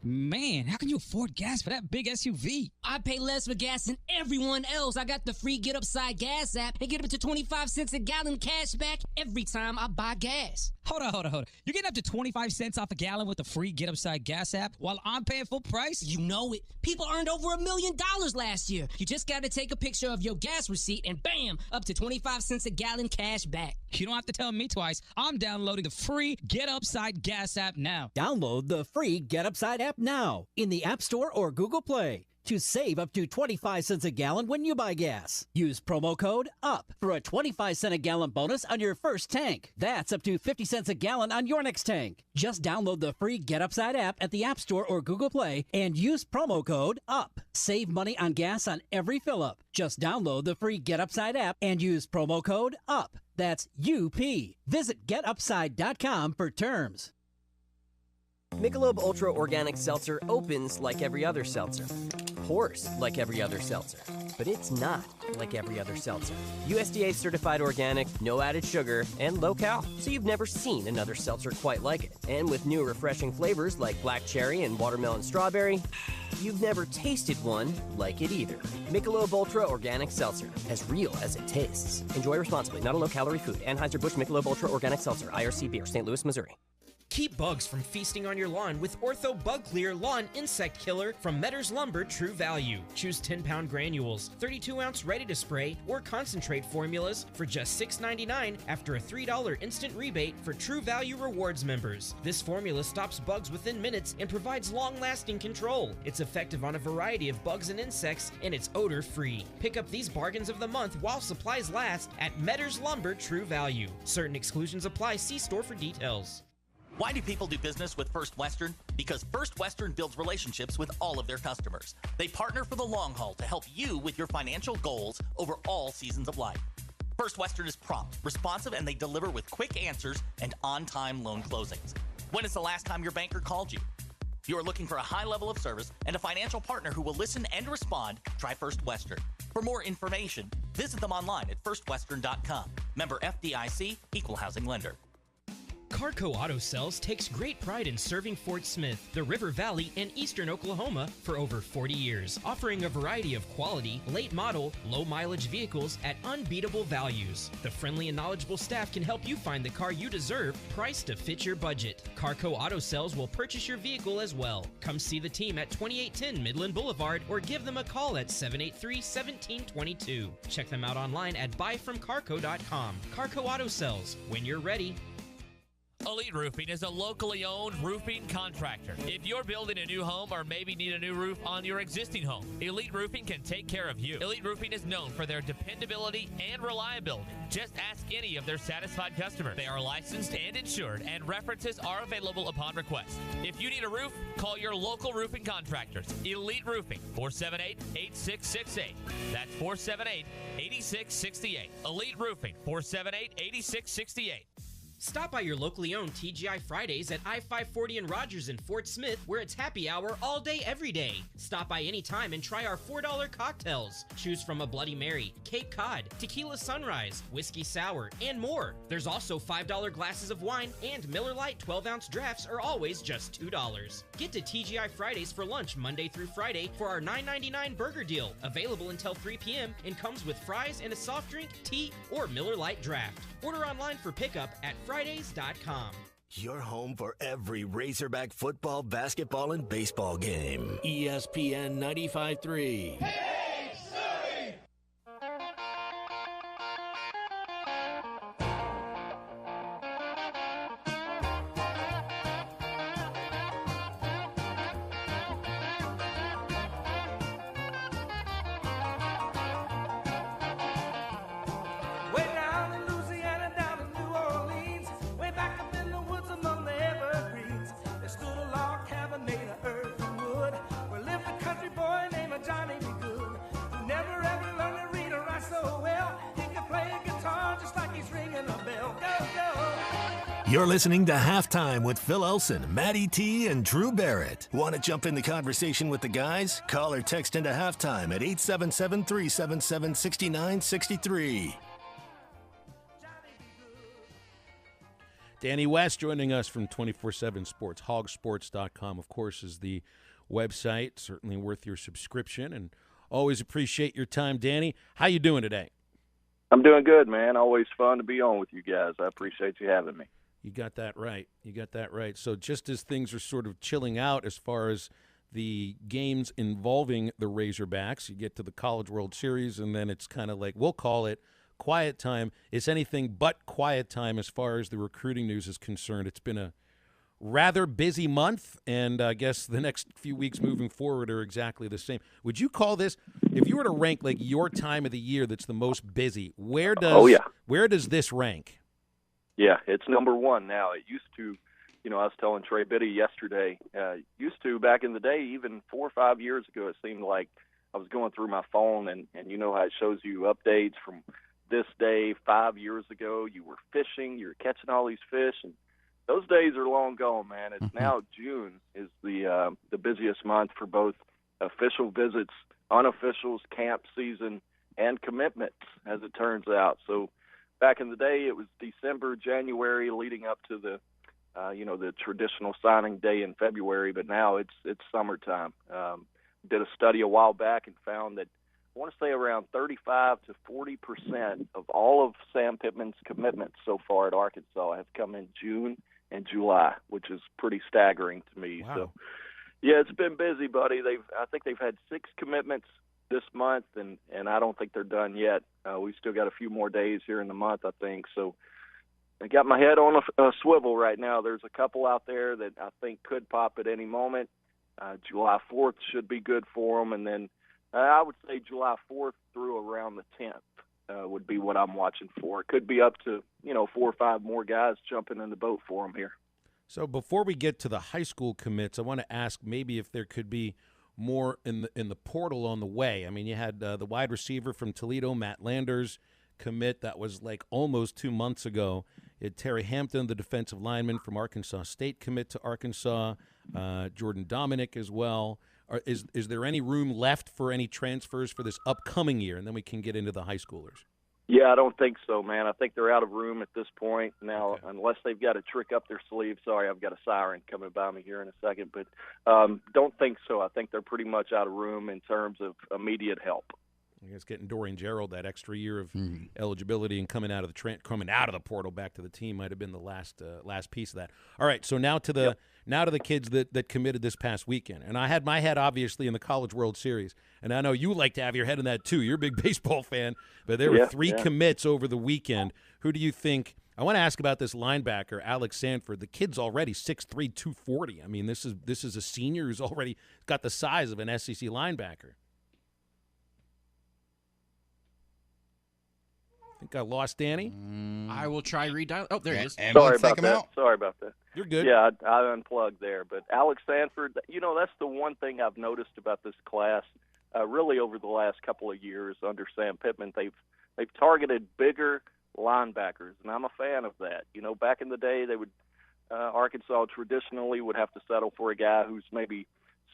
Man, how can you afford gas for that big SUV? I pay less for gas than everyone else. I got the free Get Upside Gas app and get up to 25 cents a gallon cash back every time I buy gas. Hold on. You're getting up to 25 cents off a gallon with the free Get Upside Gas app while I'm paying full price? You know it. People earned over $1 million last year. You just got to take a picture of your gas receipt and bam, up to 25 cents a gallon cash back. You don't have to tell me twice. I'm downloading the free Get Upside Gas app now. Download the free Get Upside app now in the App Store or Google Play to save up to 25 cents a gallon when you buy gas. Use promo code UP for a 25 cent a gallon bonus on your first tank. That's up to 50 cents a gallon on your next tank. Just download the free Get Upside app at the App Store or Google Play and use promo code UP. Save money on gas on every fill-up. Just download the free Get Upside app and use promo code UP. That's UP. Visit getupside.com for terms. Michelob Ultra Organic Seltzer opens like every other seltzer, pours like every other seltzer, but it's not like every other seltzer. USDA certified organic, no added sugar, and low cal, so you've never seen another seltzer quite like it. And with new refreshing flavors like black cherry and watermelon strawberry, you've never tasted one like it either. Michelob Ultra Organic Seltzer, as real as it tastes. Enjoy responsibly, not a low-calorie food. Anheuser-Busch Michelob Ultra Organic Seltzer, IRC Beer, St. Louis, Missouri. Keep bugs from feasting on your lawn with Ortho Bug Clear Lawn Insect Killer from Metters Lumber True Value. Choose 10-pound granules, 32-ounce ready-to-spray, or concentrate formulas for just $6.99 after a $3 instant rebate for True Value Rewards members. This formula stops bugs within minutes and provides long-lasting control. It's effective on a variety of bugs and insects, and it's odor-free. Pick up these bargains of the month while supplies last at Metters Lumber True Value. Certain exclusions apply. See store for details. Why do people do business with First Western? Because First Western builds relationships with all of their customers. They partner for the long haul to help you with your financial goals over all seasons of life. First Western is prompt, responsive, and they deliver with quick answers and on-time loan closings. When is the last time your banker called you? If you are looking for a high level of service and a financial partner who will listen and respond, try First Western. For more information, visit them online at firstwestern.com. Member FDIC, Equal Housing Lender. Carco Auto Sales takes great pride in serving Fort Smith, the River Valley, and eastern Oklahoma for over 40 years, offering a variety of quality, late model, low mileage vehicles at unbeatable values. The friendly and knowledgeable staff can help you find the car you deserve, priced to fit your budget. Carco Auto Sales will purchase your vehicle as well. Come see the team at 2810 Midland Boulevard or give them a call at 783-1722. Check them out online at buyfromcarco.com. Carco Auto Sales, when you're ready. Elite Roofing is a locally owned roofing contractor. If you're building a new home or maybe need a new roof on your existing home, Elite Roofing can take care of you. Elite Roofing is known for their dependability and reliability. Just ask any of their satisfied customers. They are licensed and insured, and references are available upon request. If you need a roof, call your local roofing contractors. Elite Roofing, 478-8668. That's 478-8668. Elite Roofing, 478-8668. Stop by your locally owned TGI Fridays at I-540 in Rogers in Fort Smith, where it's happy hour all day, every day. Stop by anytime and try our $4 cocktails. Choose from a Bloody Mary, Cape Cod, Tequila Sunrise, Whiskey Sour, and more. There's also $5 glasses of wine, and Miller Lite 12-ounce drafts are always just $2. Get to TGI Fridays for lunch Monday through Friday for our $9.99 burger deal, available until 3 p.m. and comes with fries and a soft drink, tea, or Miller Lite draft. Order online for pickup at Fridays.com. Your home for every Razorback football, basketball, and baseball game. ESPN 95.3. You're listening to Halftime with Phil Elson, Matty T, and Drew Barrett. Want to jump in the conversation with the guys? Call or text into Halftime at 877-377-6963. Danny West joining us from 24/7 Sports. Hogsports.com, of course, is the website. Certainly worth your subscription, and always appreciate your time, Danny. How you doing today? I'm doing good, man. Always fun to be on with you guys. I appreciate you having me. You got that right. So just as things are sort of chilling out as far as the games involving the Razorbacks, you get to the College World Series, and then it's kind of like, we'll call it quiet time. It's anything but quiet time as far as the recruiting news is concerned. It's been a rather busy month, and I guess the next few weeks moving forward are exactly the same. Would you call this, if you were to rank like your time of the year that's the most busy, where does this rank? Yeah, it's number one now. It used to, I was telling Trey Biddy yesterday, used to back in the day, even 4 or 5 years ago, it seemed like I was going through my phone, and you know how it shows you updates from this day 5 years ago. You were fishing, you were catching all these fish, and those days are long gone, man. It's now June is the busiest month for both official visits, unofficials, camp season, and commitments, as it turns out. So back in the day, it was December, January, leading up to the traditional signing day in February. But now it's summertime. Did a study a while back and found that I want to say around 35 to 40% of all of Sam Pittman's commitments so far at Arkansas have come in June and July, which is pretty staggering to me. Wow. So, yeah, it's been busy, buddy. I think they've had 6 commitments this month, and I don't think they're done yet. We've still got a few more days here in the month, I think. So I got my head on a swivel right now. There's a couple out there that I think could pop at any moment. July 4th should be good for them, and then I would say July 4th through around the 10th would be what I'm watching for. It could be up to 4 or 5 more guys jumping in the boat for them here. So before we get to the high school commits, I want to ask maybe if there could be more in the portal on the way. I mean, you had the wide receiver from Toledo, Matt Landers, commit. That was like almost 2 months ago. You had Terry Hampton, the defensive lineman from Arkansas State, commit to Arkansas. Jordan Dominic as well. Is there any room left for any transfers for this upcoming year? And then we can get into the high schoolers. Yeah, I don't think so, man. I think they're out of room at this point now, unless they've got a trick up their sleeve. Sorry, I've got a siren coming by me here in a second, but don't think so. I think they're pretty much out of room in terms of immediate help. I guess getting Dorian Gerald that extra year of eligibility and coming out of the portal back to the team might have been the last piece of that. All right, so now to the kids that committed this past weekend, and I had my head obviously in the College World Series, and I know you like to have your head in that too. You're a big baseball fan, but there were three commits over the weekend. Who do you think? I want to ask about this linebacker, Alex Sanford. The kid's already 6'3", 240. I mean, this is a senior who's already got the size of an SEC linebacker. I think I lost Danny. I will try redial. Oh, there he is. Sorry about that. You're good. Yeah, I unplugged there. But Alex Sanford, that's the one thing I've noticed about this class really over the last couple of years under Sam Pittman. They've targeted bigger linebackers, and I'm a fan of that. Back in the day, they would Arkansas traditionally would have to settle for a guy who's maybe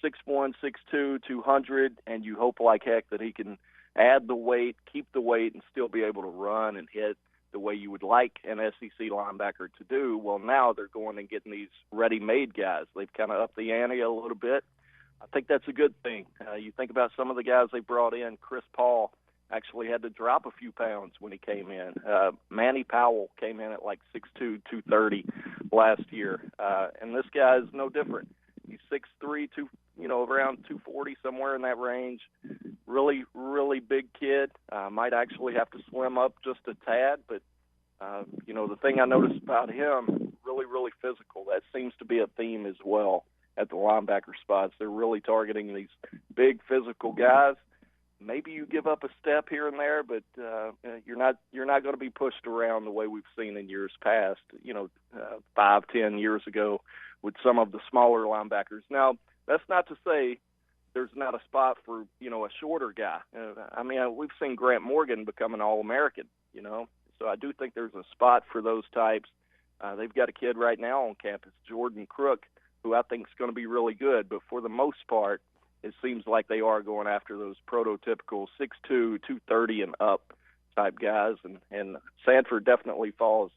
6'1", 6'2", 200, and you hope like heck that he can add the weight, keep the weight, and still be able to run and hit the way you would like an SEC linebacker to do. Well, now they're going and getting these ready-made guys. They've kind of upped the ante a little bit. I think that's a good thing. You think about some of the guys they brought in. Chris Paul actually had to drop a few pounds when he came in. Manny Powell came in at like 6'2", 230 last year. And this guy is no different. He's 6'3", around 240, somewhere in that range. Really, really big kid. Might actually have to slim up just a tad, but, the thing I noticed about him, really, really physical. That seems to be a theme as well at the linebacker spots. They're really targeting these big physical guys. Maybe you give up a step here and there, but you're not going to be pushed around the way we've seen in years past, 5-10 years ago with some of the smaller linebackers. Now, that's not to say there's not a spot for, a shorter guy. We've seen Grant Morgan become an All-American, so I do think there's a spot for those types. They've got a kid right now on campus, Jordan Crook, who I think is going to be really good, but for the most part, it seems like they are going after those prototypical 6'2", 230 and up type guys, and Sanford definitely falls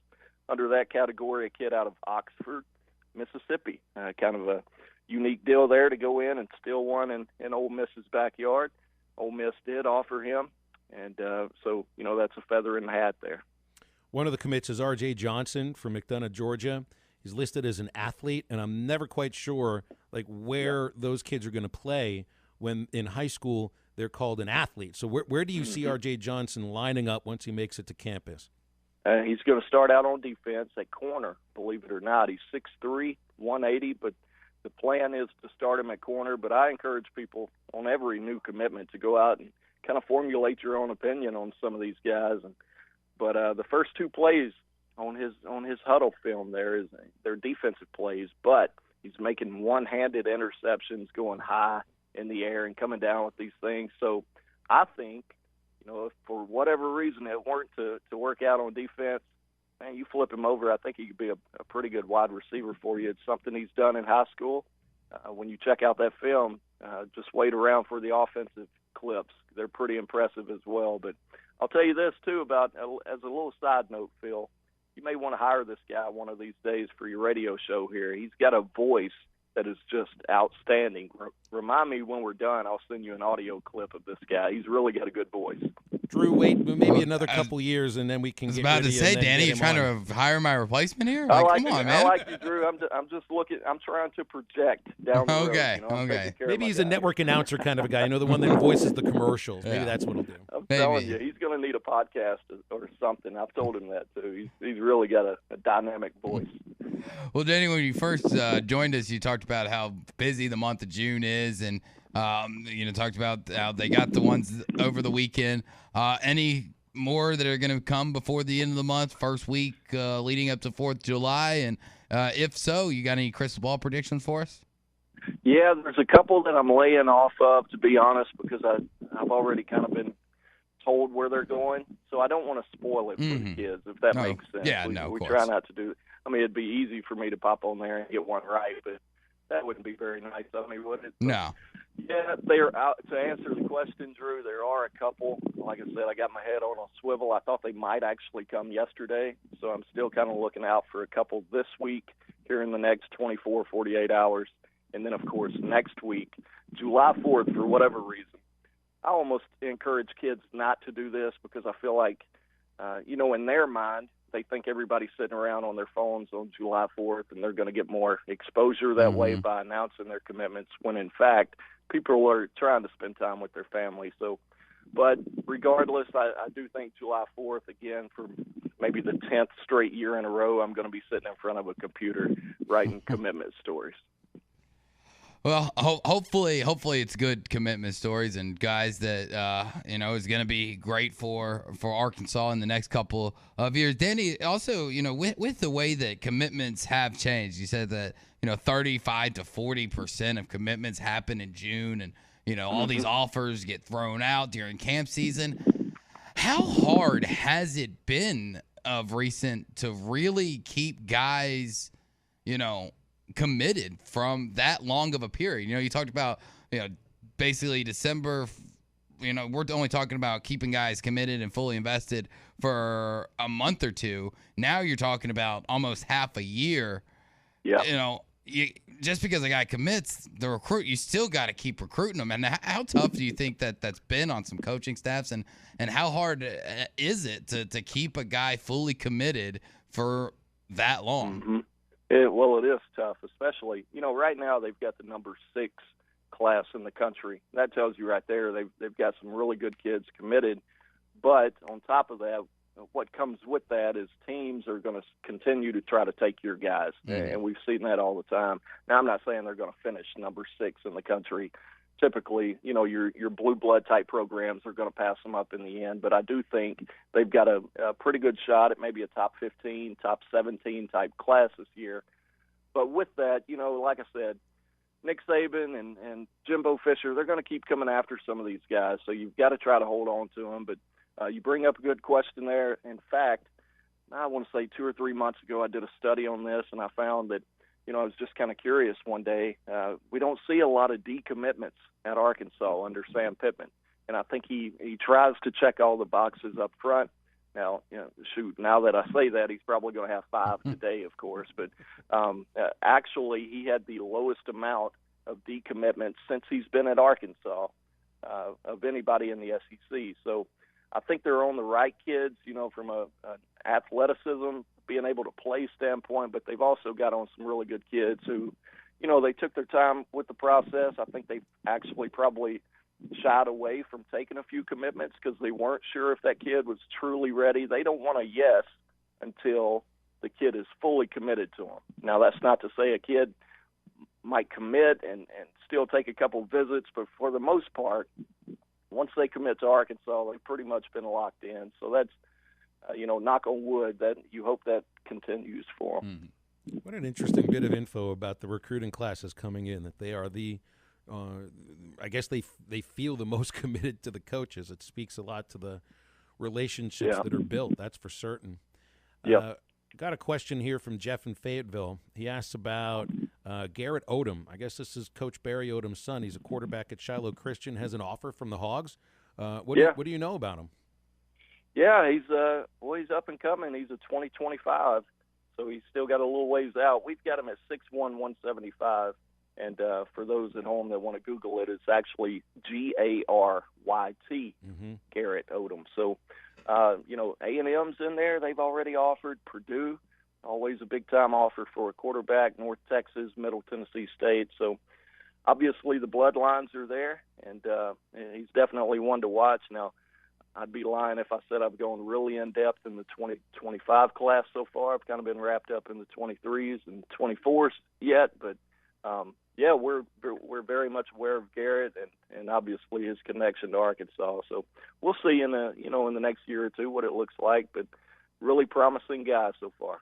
under that category, a kid out of Oxford, Mississippi. Kind of a unique deal there to go in and steal one in Ole Miss's backyard. Ole Miss did offer him, and so that's a feather in the hat there. One of the commits is R.J. Johnson from McDonough, Georgia. He's listed as an athlete, and I'm never quite sure where those kids are going to play when in high school they're called an athlete. So where do you see R.J. Johnson lining up once he makes it to campus? He's going to start out on defense at corner, believe it or not. He's 6'3", 180, but the plan is to start him at corner. But I encourage people on every new commitment to go out and kind of formulate your own opinion on some of these guys. But the first two plays on his huddle film there is their defensive plays, but he's making one-handed interceptions going high in the air and coming down with these things. So I think, if for whatever reason it weren't to work out on defense, man, you flip him over, I think he could be a pretty good wide receiver for you. It's something he's done in high school. When you check out that film, just wait around for the offensive clips. They're pretty impressive as well. But I'll tell you this, too, as a little side note, Phil, you may want to hire this guy one of these days for your radio show here. He's got a voice that is just outstanding. Remind me when we're done. I'll send you an audio clip of this guy. He's really got a good voice. Drew, wait maybe another couple years, and then we can get about to say, Danny, you trying to hire my replacement here? Come on, man. I like you, Drew. I'm just looking. I'm trying to project down the road. Okay. Maybe he's a network announcer kind of a guy. The one that voices the commercials. Maybe that's what he'll do. I'm telling you, he's going to need a podcast or something. I've told him that, too. He's really got a dynamic voice. Well, Danny, when you first joined us, you talked about how busy the month of June is, and talked about how they got the ones over the weekend. Any more that are going to come before the end of the month, first week leading up to 4th of July? And if so, you got any crystal ball predictions for us? Yeah, there's a couple that I'm laying off of, to be honest, because I've already kind of been told where they're going. So I don't want to spoil it for the kids, if that makes sense. Yeah, we try not to do it. It'd be easy for me to pop on there and get one right, but that wouldn't be very nice of me, would it? No. Yeah, they are out. To answer the question, Drew, there are a couple like I said, I got my head on a swivel. I thought they might actually come yesterday, so I'm still kind of looking out for a couple this week here in the next 24, 48 hours. And then, of course, next week, July 4th, for whatever reason. I almost encourage kids not to do this because I feel like, in their mind, they think everybody's sitting around on their phones on July 4th and they're going to get more exposure that way by announcing their commitments when, in fact, people are trying to spend time with their family. So, but regardless, I do think July 4th, again, for maybe the 10th straight year in a row, I'm going to be sitting in front of a computer writing commitment stories. Well, hopefully it's good commitment stories and guys that is going to be great for Arkansas in the next couple of years. Danny, also, with the way that commitments have changed, you said that 35 to 40% of commitments happen in June, and all these offers get thrown out during camp season. How hard has it been of recent to really keep guys, committed from that long of a period? You talked about, basically December, we're only talking about keeping guys committed and fully invested for a month or two. Now you're talking about almost half a year. Yeah. Just because a guy commits, the recruit, you still got to keep recruiting them. And how tough do you think that's been on some coaching staffs, and how hard is it to keep a guy fully committed for that long? Mm-hmm. It is tough, especially, right now they've got the number 6 class in the country. That tells you right there they've got some really good kids committed. But on top of that, what comes with that is teams are going to continue to try to take your guys, and we've seen that all the time. Now, I'm not saying they're going to finish number 6 in the country. Typically, your blue blood type programs are going to pass them up in the end, but I do think they've got a pretty good shot at maybe a top 15, top 17 type class this year. But with that, like I said, Nick Saban and Jimbo Fisher, they're going to keep coming after some of these guys, so you've got to try to hold on to them. But you bring up a good question there. In fact, I want to say 2 or 3 months ago I did a study on this, and I found that, I was just kind of curious one day. We don't see a lot of decommitments at Arkansas under Sam Pittman, and I think he tries to check all the boxes up front. Now, now that I say that, he's probably going to have 5 today, of course. But actually, he had the lowest amount of decommitments since he's been at Arkansas of anybody in the SEC. So I think they're on the right kids, from an athleticism, being able to play standpoint, but they've also got on some really good kids who, they took their time with the process. I think they actually probably shied away from taking a few commitments because they weren't sure if that kid was truly ready. They don't want a yes until the kid is fully committed to them. Now, that's not to say a kid might commit and still take a couple visits, but for the most part, once they commit to Arkansas, they've pretty much been locked in. So that's, knock on wood, that you hope that continues for them. What an interesting bit of info about the recruiting classes coming in, that they are I guess they feel the most committed to the coaches. It speaks a lot to the relationships that are built, that's for certain. Got a question here from Jeff in Fayetteville. He asks about Garrett Odom. I guess this is Coach Barry Odom's son. He's a quarterback at Shiloh Christian, has an offer from the Hogs. What do you know about him? Yeah, he's up and coming. He's a 2025, so he's still got a little ways out. We've got him at 6'1", 175. And for those at home that want to Google it, it's actually Garyt, Garrett Odom. So, A&M's in there. They've already offered. Purdue, always a big-time offer for a quarterback. North Texas, Middle Tennessee State. So, obviously, the bloodlines are there, and he's definitely one to watch. Now, I'd be lying if I said I've gone really in-depth in the 2025 class so far. I've kind of been wrapped up in the 23s and 24s yet, but we're very much aware of Garrett and obviously his connection to Arkansas. So we'll see in the next year or two what it looks like, but really promising guy so far.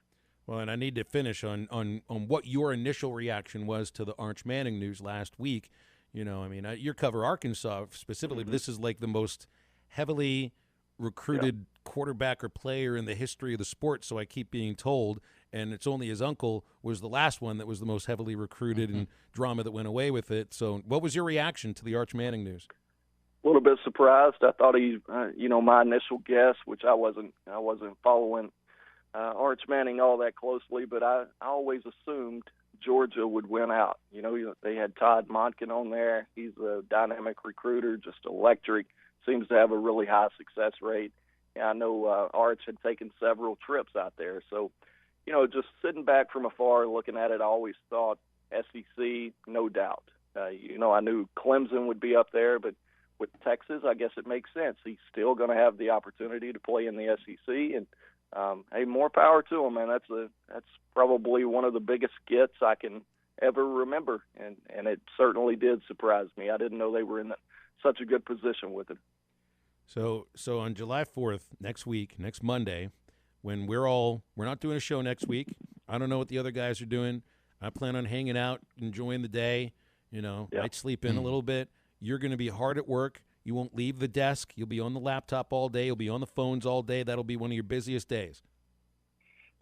Well, and I need to finish on what your initial reaction was to the Arch Manning news last week. You cover Arkansas specifically, but this is like the most heavily recruited quarterback or player in the history of the sport, so I keep being told. And it's only his uncle was the last one that was the most heavily recruited and drama that went away with it. So what was your reaction to the Arch Manning news? little bit surprised. I thought my initial guess, which I wasn't following Arch Manning all that closely, but I always assumed Georgia would win out. They had Todd Monken on there. He's a dynamic recruiter, just electric, seems to have a really high success rate. And I know Arch had taken several trips out there. So, just sitting back from afar looking at it, I always thought SEC, no doubt. I knew Clemson would be up there, but with Texas, I guess it makes sense. He's still going to have the opportunity to play in the SEC, and hey, more power to him, man. That's probably one of the biggest gets I can ever remember, and it certainly did surprise me. I didn't know they were in such a good position with it. So on July 4th, next week, next Monday, when we're not doing a show next week. I don't know what the other guys are doing. I plan on hanging out, enjoying the day. Might sleep in a little bit. You're going to be hard at work. You won't leave the desk. You'll be on the laptop all day. You'll be on the phones all day. That'll be one of your busiest days.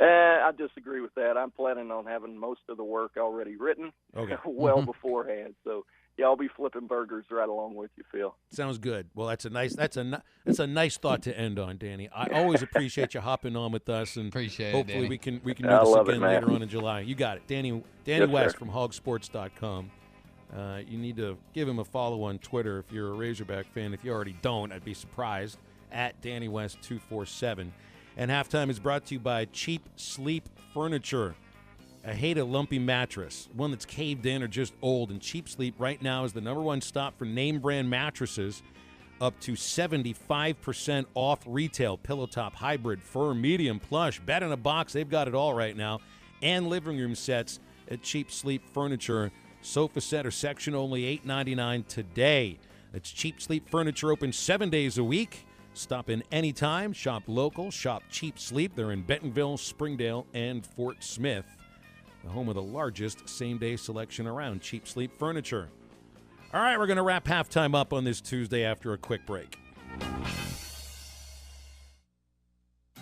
I disagree with that. I'm planning on having most of the work already written well beforehand. So, yeah, I'll be flipping burgers right along with you, Phil. Sounds good. Well, that's a nice thought to end on, Danny. I always appreciate you hopping on with us, and hopefully we can do this again later on in July. You got it, Danny West from hogsports.com. You need to give him a follow on Twitter if you're a Razorback fan. If you already don't, I'd be surprised, at Danny West 247. And Halftime is brought to you by Cheap Sleep Furniture. I hate a lumpy mattress, one that's caved in or just old, and Cheap Sleep right now is the #1 stop for name brand mattresses, up to 75% off retail. Pillow top, hybrid, fur, medium, plush, bed in a box. They've got it all right now. And living room sets at Cheap Sleep Furniture. Sofa set or section only $8.99 today. It's Cheap Sleep Furniture, open 7 days a week. Stop in anytime. Shop local. Shop Cheap Sleep. They're in Bentonville, Springdale, and Fort Smith, the home of the largest same-day selection around. Cheap Sleep Furniture. All right, we're going to wrap halftime up on this Tuesday after a quick break.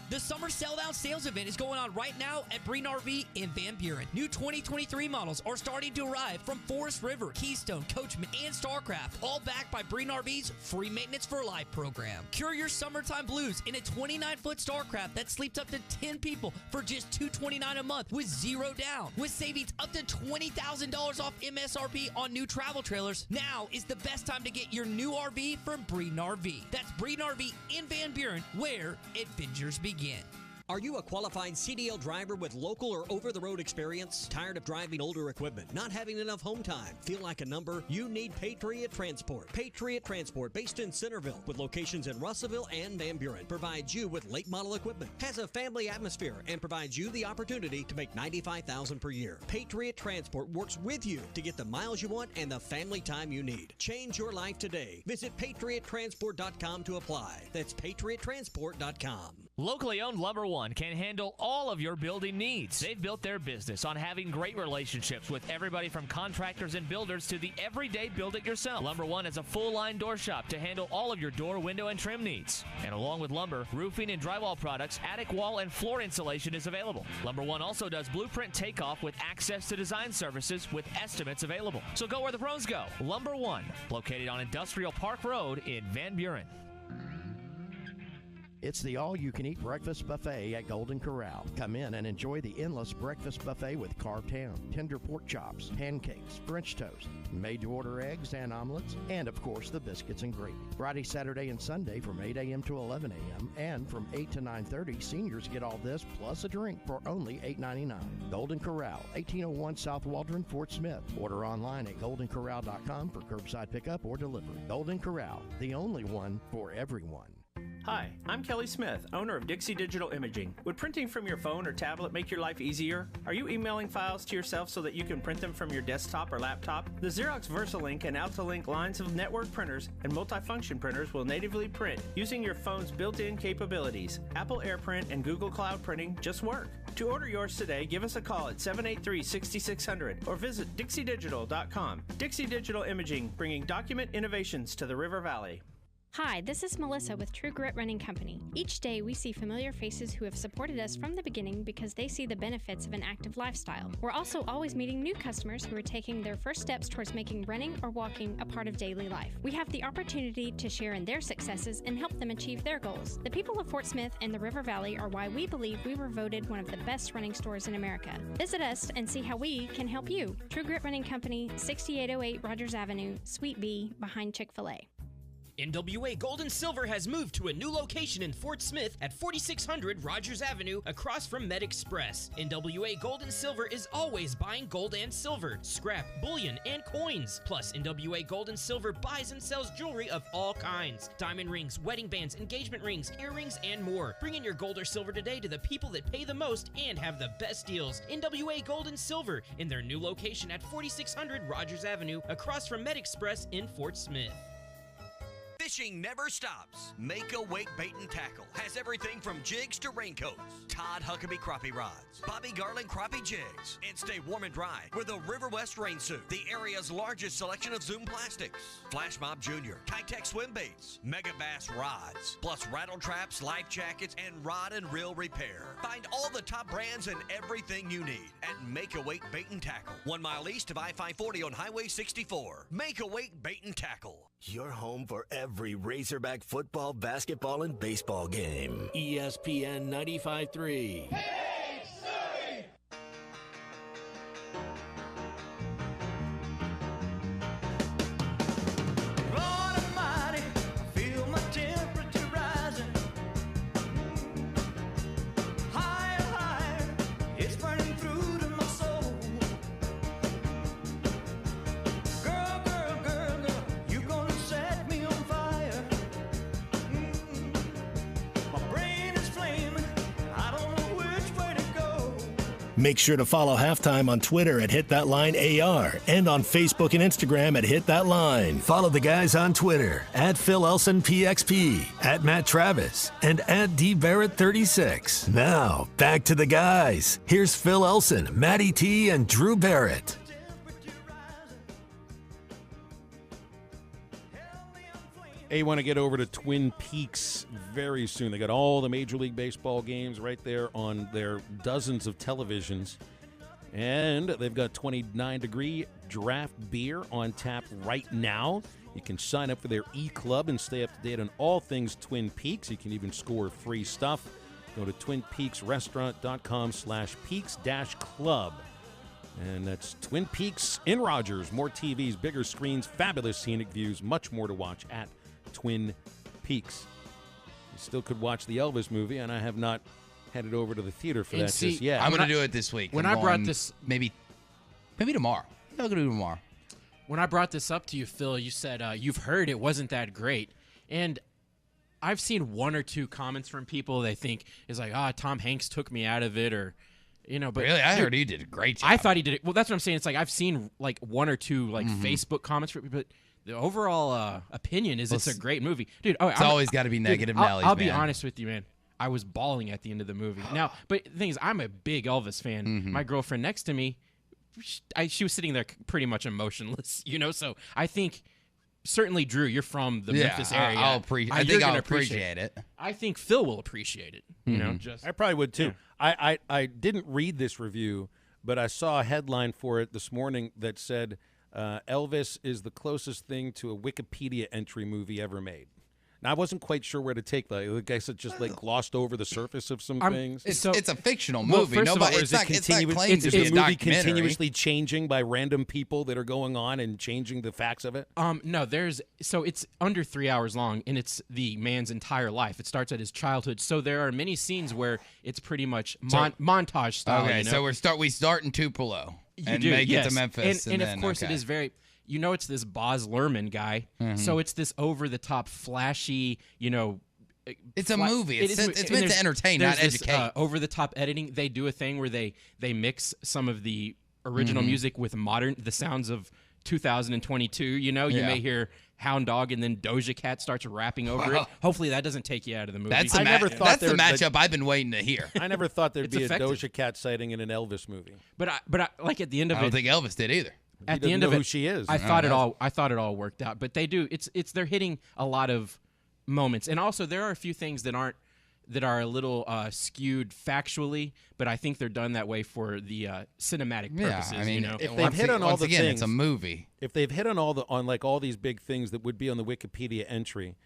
The Summer Sell-Down Sales Event is going on right now at Breen RV in Van Buren. New 2023 models are starting to arrive from Forest River, Keystone, Coachman, and StarCraft, all backed by Breen RV's Free Maintenance for Life program. Cure your summertime blues in a 29-foot StarCraft that sleeps up to 10 people for just $229 a month with zero down. With savings up to $20,000 off MSRP on new travel trailers, now is the best time to get your new RV from Breen RV. That's Breen RV in Van Buren, where adventures begin. Are you a qualified CDL driver with local or over-the-road experience? Tired of driving older equipment? Not having enough home time? Feel like a number? You need Patriot Transport. Patriot Transport, based in Centerville, with locations in Russellville and Van Buren, provides you with late model equipment, has a family atmosphere, and provides you the opportunity to make $95,000 per year. Patriot Transport works with you to get the miles you want and the family time you need. Change your life today. Visit PatriotTransport.com to apply. That's PatriotTransport.com. Locally owned Lumber One can handle all of your building needs. They've built their business on having great relationships with everybody from contractors and builders to the everyday build-it-yourself. Lumber One is a full-line door shop to handle all of your door, window, and trim needs. And along with lumber, roofing and drywall products, attic wall and floor insulation is available. Lumber One also does blueprint takeoff with access to design services with estimates available. So go where the pros go. Lumber One, located on Industrial Park Road in Van Buren. It's the all-you-can-eat breakfast buffet at Golden Corral. Come in and enjoy the endless breakfast buffet with carved ham, tender pork chops, pancakes, French toast, made-to-order eggs and omelets, and, of course, the biscuits and gravy. Friday, Saturday, and Sunday from 8 a.m. to 11 a.m. and from 8 to 9:30, seniors get all this plus a drink for only $8.99. Golden Corral, 1801 South Waldron, Fort Smith. Order online at goldencorral.com for curbside pickup or delivery. Golden Corral, the only one for everyone. Hi, I'm Kelly Smith, owner of Dixie Digital Imaging. Would printing from your phone or tablet make your life easier? Are you emailing files to yourself so that you can print them from your desktop or laptop? The Xerox VersaLink and AltaLink lines of network printers and multifunction printers will natively print using your phone's built-in capabilities. Apple AirPrint and Google Cloud Printing just work. To order yours today, give us a call at 783-6600 or visit dixiedigital.com. Dixie Digital Imaging, bringing document innovations to the River Valley. Hi, this is Melissa with True Grit Running Company. Each day we see familiar faces who have supported us from the beginning because they see the benefits of an active lifestyle. We're also always meeting new customers who are taking their first steps towards making running or walking a part of daily life. We have the opportunity to share in their successes and help them achieve their goals. The people of Fort Smith and the River Valley are why we believe we were voted one of the best running stores in America. Visit us and see how we can help you. True Grit Running Company, 6808 Rogers Avenue, Suite B, behind Chick-fil-A. NWA Gold and Silver has moved to a new location in Fort Smith at 4600 Rogers Avenue across from Med Express. NWA Gold and Silver is always buying gold and silver, scrap, bullion, and coins. Plus, NWA Gold and Silver buys and sells jewelry of all kinds. Diamond rings, wedding bands, engagement rings, earrings, and more. Bring in your gold or silver today to the people that pay the most and have the best deals. NWA Gold and Silver in their new location at 4600 Rogers Avenue across from Med Express in Fort Smith. Fishing never stops. Make a Wake Bait and Tackle has everything from jigs to raincoats, Todd Huckabee crappie rods, Bobby Garland crappie jigs, and stay warm and dry with a River West rain suit, the area's largest selection of Zoom plastics, Flash Mob Jr., Kitech swim baits, Mega Bass rods, plus rattle traps, life jackets, and rod and reel repair. Find all the top brands and everything you need at Make a Wake Bait and Tackle, 1 mile east of I-540 on Highway 64. Make a Wake Bait and Tackle. Your home for every Razorback football, basketball, and baseball game. ESPN 95.3. Make sure to follow Halftime on Twitter at HitThatLineAR and on Facebook and Instagram at HitThatLine. Follow the guys on Twitter at PhilElsonPXP, at Matt Travis, and at DBarrett36. Now, back to the guys. Here's Phil Elson, Matty T, and Drew Barrett. Hey, want to get over to Twin Peaks very soon. They got all the Major League Baseball games right there on their dozens of televisions. And they've got 29-degree draft beer on tap right now. You can sign up for their e-club and stay up to date on all things Twin Peaks. You can even score free stuff. Go to twinpeaksrestaurant.com/peaks-club. And that's Twin Peaks in Rogers. More TVs, bigger screens, fabulous scenic views, much more to watch at Twin Peaks. You still could watch the Elvis movie, and I have not headed over to the theater for that just yet. I'm going to do it this week. When I brought this... Maybe tomorrow. I'm going to do it tomorrow. When I brought this up to you, Phil, you said you've heard it wasn't that great. And I've seen one or two comments from people they think is like, Tom Hanks took me out of it, or... but really, I heard he did a great job. I thought he did it. Well, that's what I'm saying. It's like I've seen like one or two like Facebook comments, but the overall opinion is it's a great movie, dude. It's always got to be negative Nellies, I'll be honest with you, man. I was bawling at the end of the movie. Now, but the thing is, I'm a big Elvis fan. My girlfriend next to me, she was sitting there pretty much emotionless, So I think. Certainly, Drew, you're from the Memphis area. I think I'll appreciate it. I think Phil will appreciate it. I probably would too. Yeah. I didn't read this review, but I saw a headline for it this morning that said Elvis is the closest thing to a Wikipedia entry movie ever made. Now, I wasn't quite sure where to take that. I guess it just glossed over the surface of some things. It's a fictional movie. It's not claimed to be a movie continuously changing by random people that are going on and changing the facts of it? No, it's under 3 hours long, and it's the man's entire life. It starts at his childhood. So there are many scenes where it's pretty much montage style. Okay, so we start in Tupelo and make it to Memphis. And of course, it is very... it's this Baz Luhrmann guy, so it's this over-the-top, flashy, It's a movie. It's meant to entertain, not educate. Over-the-top editing. They do a thing where they mix some of the original music with the sounds of 2022. You may hear Hound Dog, and then Doja Cat starts rapping over it. Hopefully that doesn't take you out of the movie. That's the matchup I've been waiting to hear. I never thought there'd be a Doja Cat sighting in an Elvis movie. But I like at the end of it, I don't think Elvis did either. At the end of it, who she is. I thought it all worked out. But they do. They're hitting a lot of moments. And also, there are a few things that are a little skewed factually, but I think they're done that way for the cinematic purposes. I mean, you know? If they've hit on all the things, it's a movie. If they've hit on all these big things that would be on the Wikipedia entry,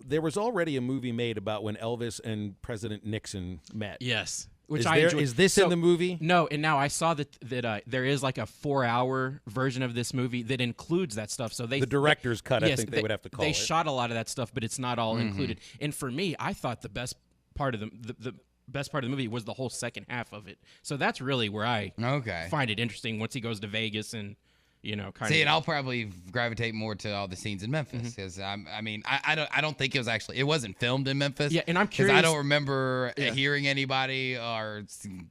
there was already a movie made about when Elvis and President Nixon met. Yes. Is this in the movie? No, and now I saw that there is like a 4-hour version of this movie that includes that stuff. So the director's cut, I think they would have to call it. They shot a lot of that stuff, but it's not all included. And for me, I thought the best part of the best part of the movie was the whole second half of it. So that's really where I find it interesting once he goes to Vegas and kind of. See, and I'll probably gravitate more to all the scenes in Memphis because I don't think it wasn't filmed in Memphis. Yeah, and I'm curious. Because I don't remember hearing anybody or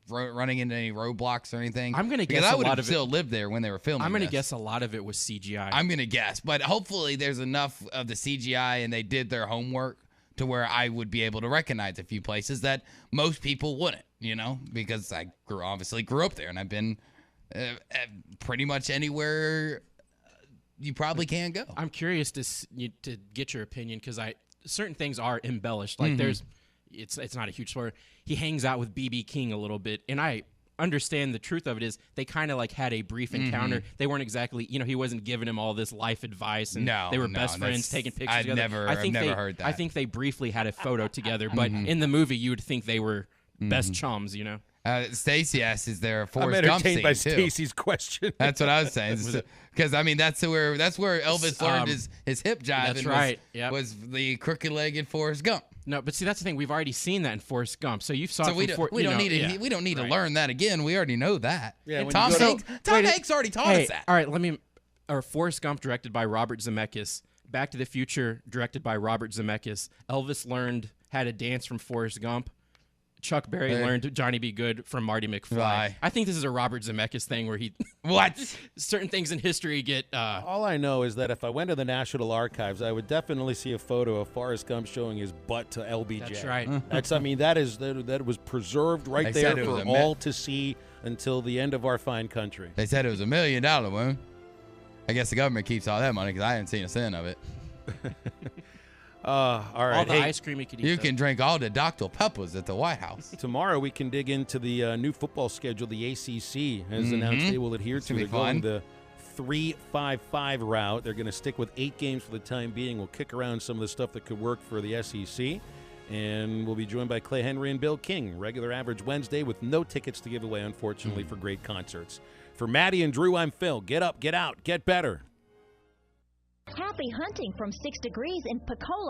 running into any roadblocks or anything. I'm gonna guess I would a lot have of still lived there when they were filming. I'm gonna guess a lot of it was CGI. I'm gonna guess, but hopefully there's enough of the CGI and they did their homework to where I would be able to recognize a few places that most people wouldn't. Because I obviously grew up there and I've been. Pretty much anywhere you probably can go. I'm curious to get your opinion because certain things are embellished. Like it's not a huge spoiler. He hangs out with BB King a little bit, and I understand the truth of it is they kind of like had a brief encounter. They weren't exactly, he wasn't giving him all this life advice, and they were best friends, taking pictures together. I've never heard that. I think they briefly had a photo together, but in the movie you would think they were best chums. Stacy asks, "Is there a Forrest I'm Gump entertained scene by too?" Stacy's question. That's what I was saying. Because that's where Elvis learned his hip jive. That's right. Was the crooked-legged Forrest Gump. No, but see, that's the thing. We've already seen that in Forrest Gump. So you saw it. We don't need to learn that again. We already know that. Yeah, Tom Hanks already taught us that. All right, Forrest Gump directed by Robert Zemeckis. Back to the Future directed by Robert Zemeckis. Elvis learned how to dance from Forrest Gump. Chuck Berry learned Johnny Be Good from Marty McFly. Right. I think this is a Robert Zemeckis thing where he certain things in history get. All I know is that if I went to the National Archives, I would definitely see a photo of Forrest Gump showing his butt to LBJ. That's right. That was preserved right there for all to see until the end of our fine country. They said it was $1 million wound. I guess the government keeps all that money because I haven't seen a cent of it. All right. All the ice cream you could eat. You can drink all the Dr. Peppers at the White House. Tomorrow we can dig into the new football schedule. The ACC has announced they will adhere to. They're going the 3-5-5 route. They're going to stick with 8 games for the time being. We'll kick around some of the stuff that could work for the SEC. And we'll be joined by Clay Henry and Bill King. Regular Average Wednesday with no tickets to give away, unfortunately, for great concerts. For Maddie and Drew, I'm Phil. Get up, get out, get better. Happy hunting from 6 Degrees in Picola.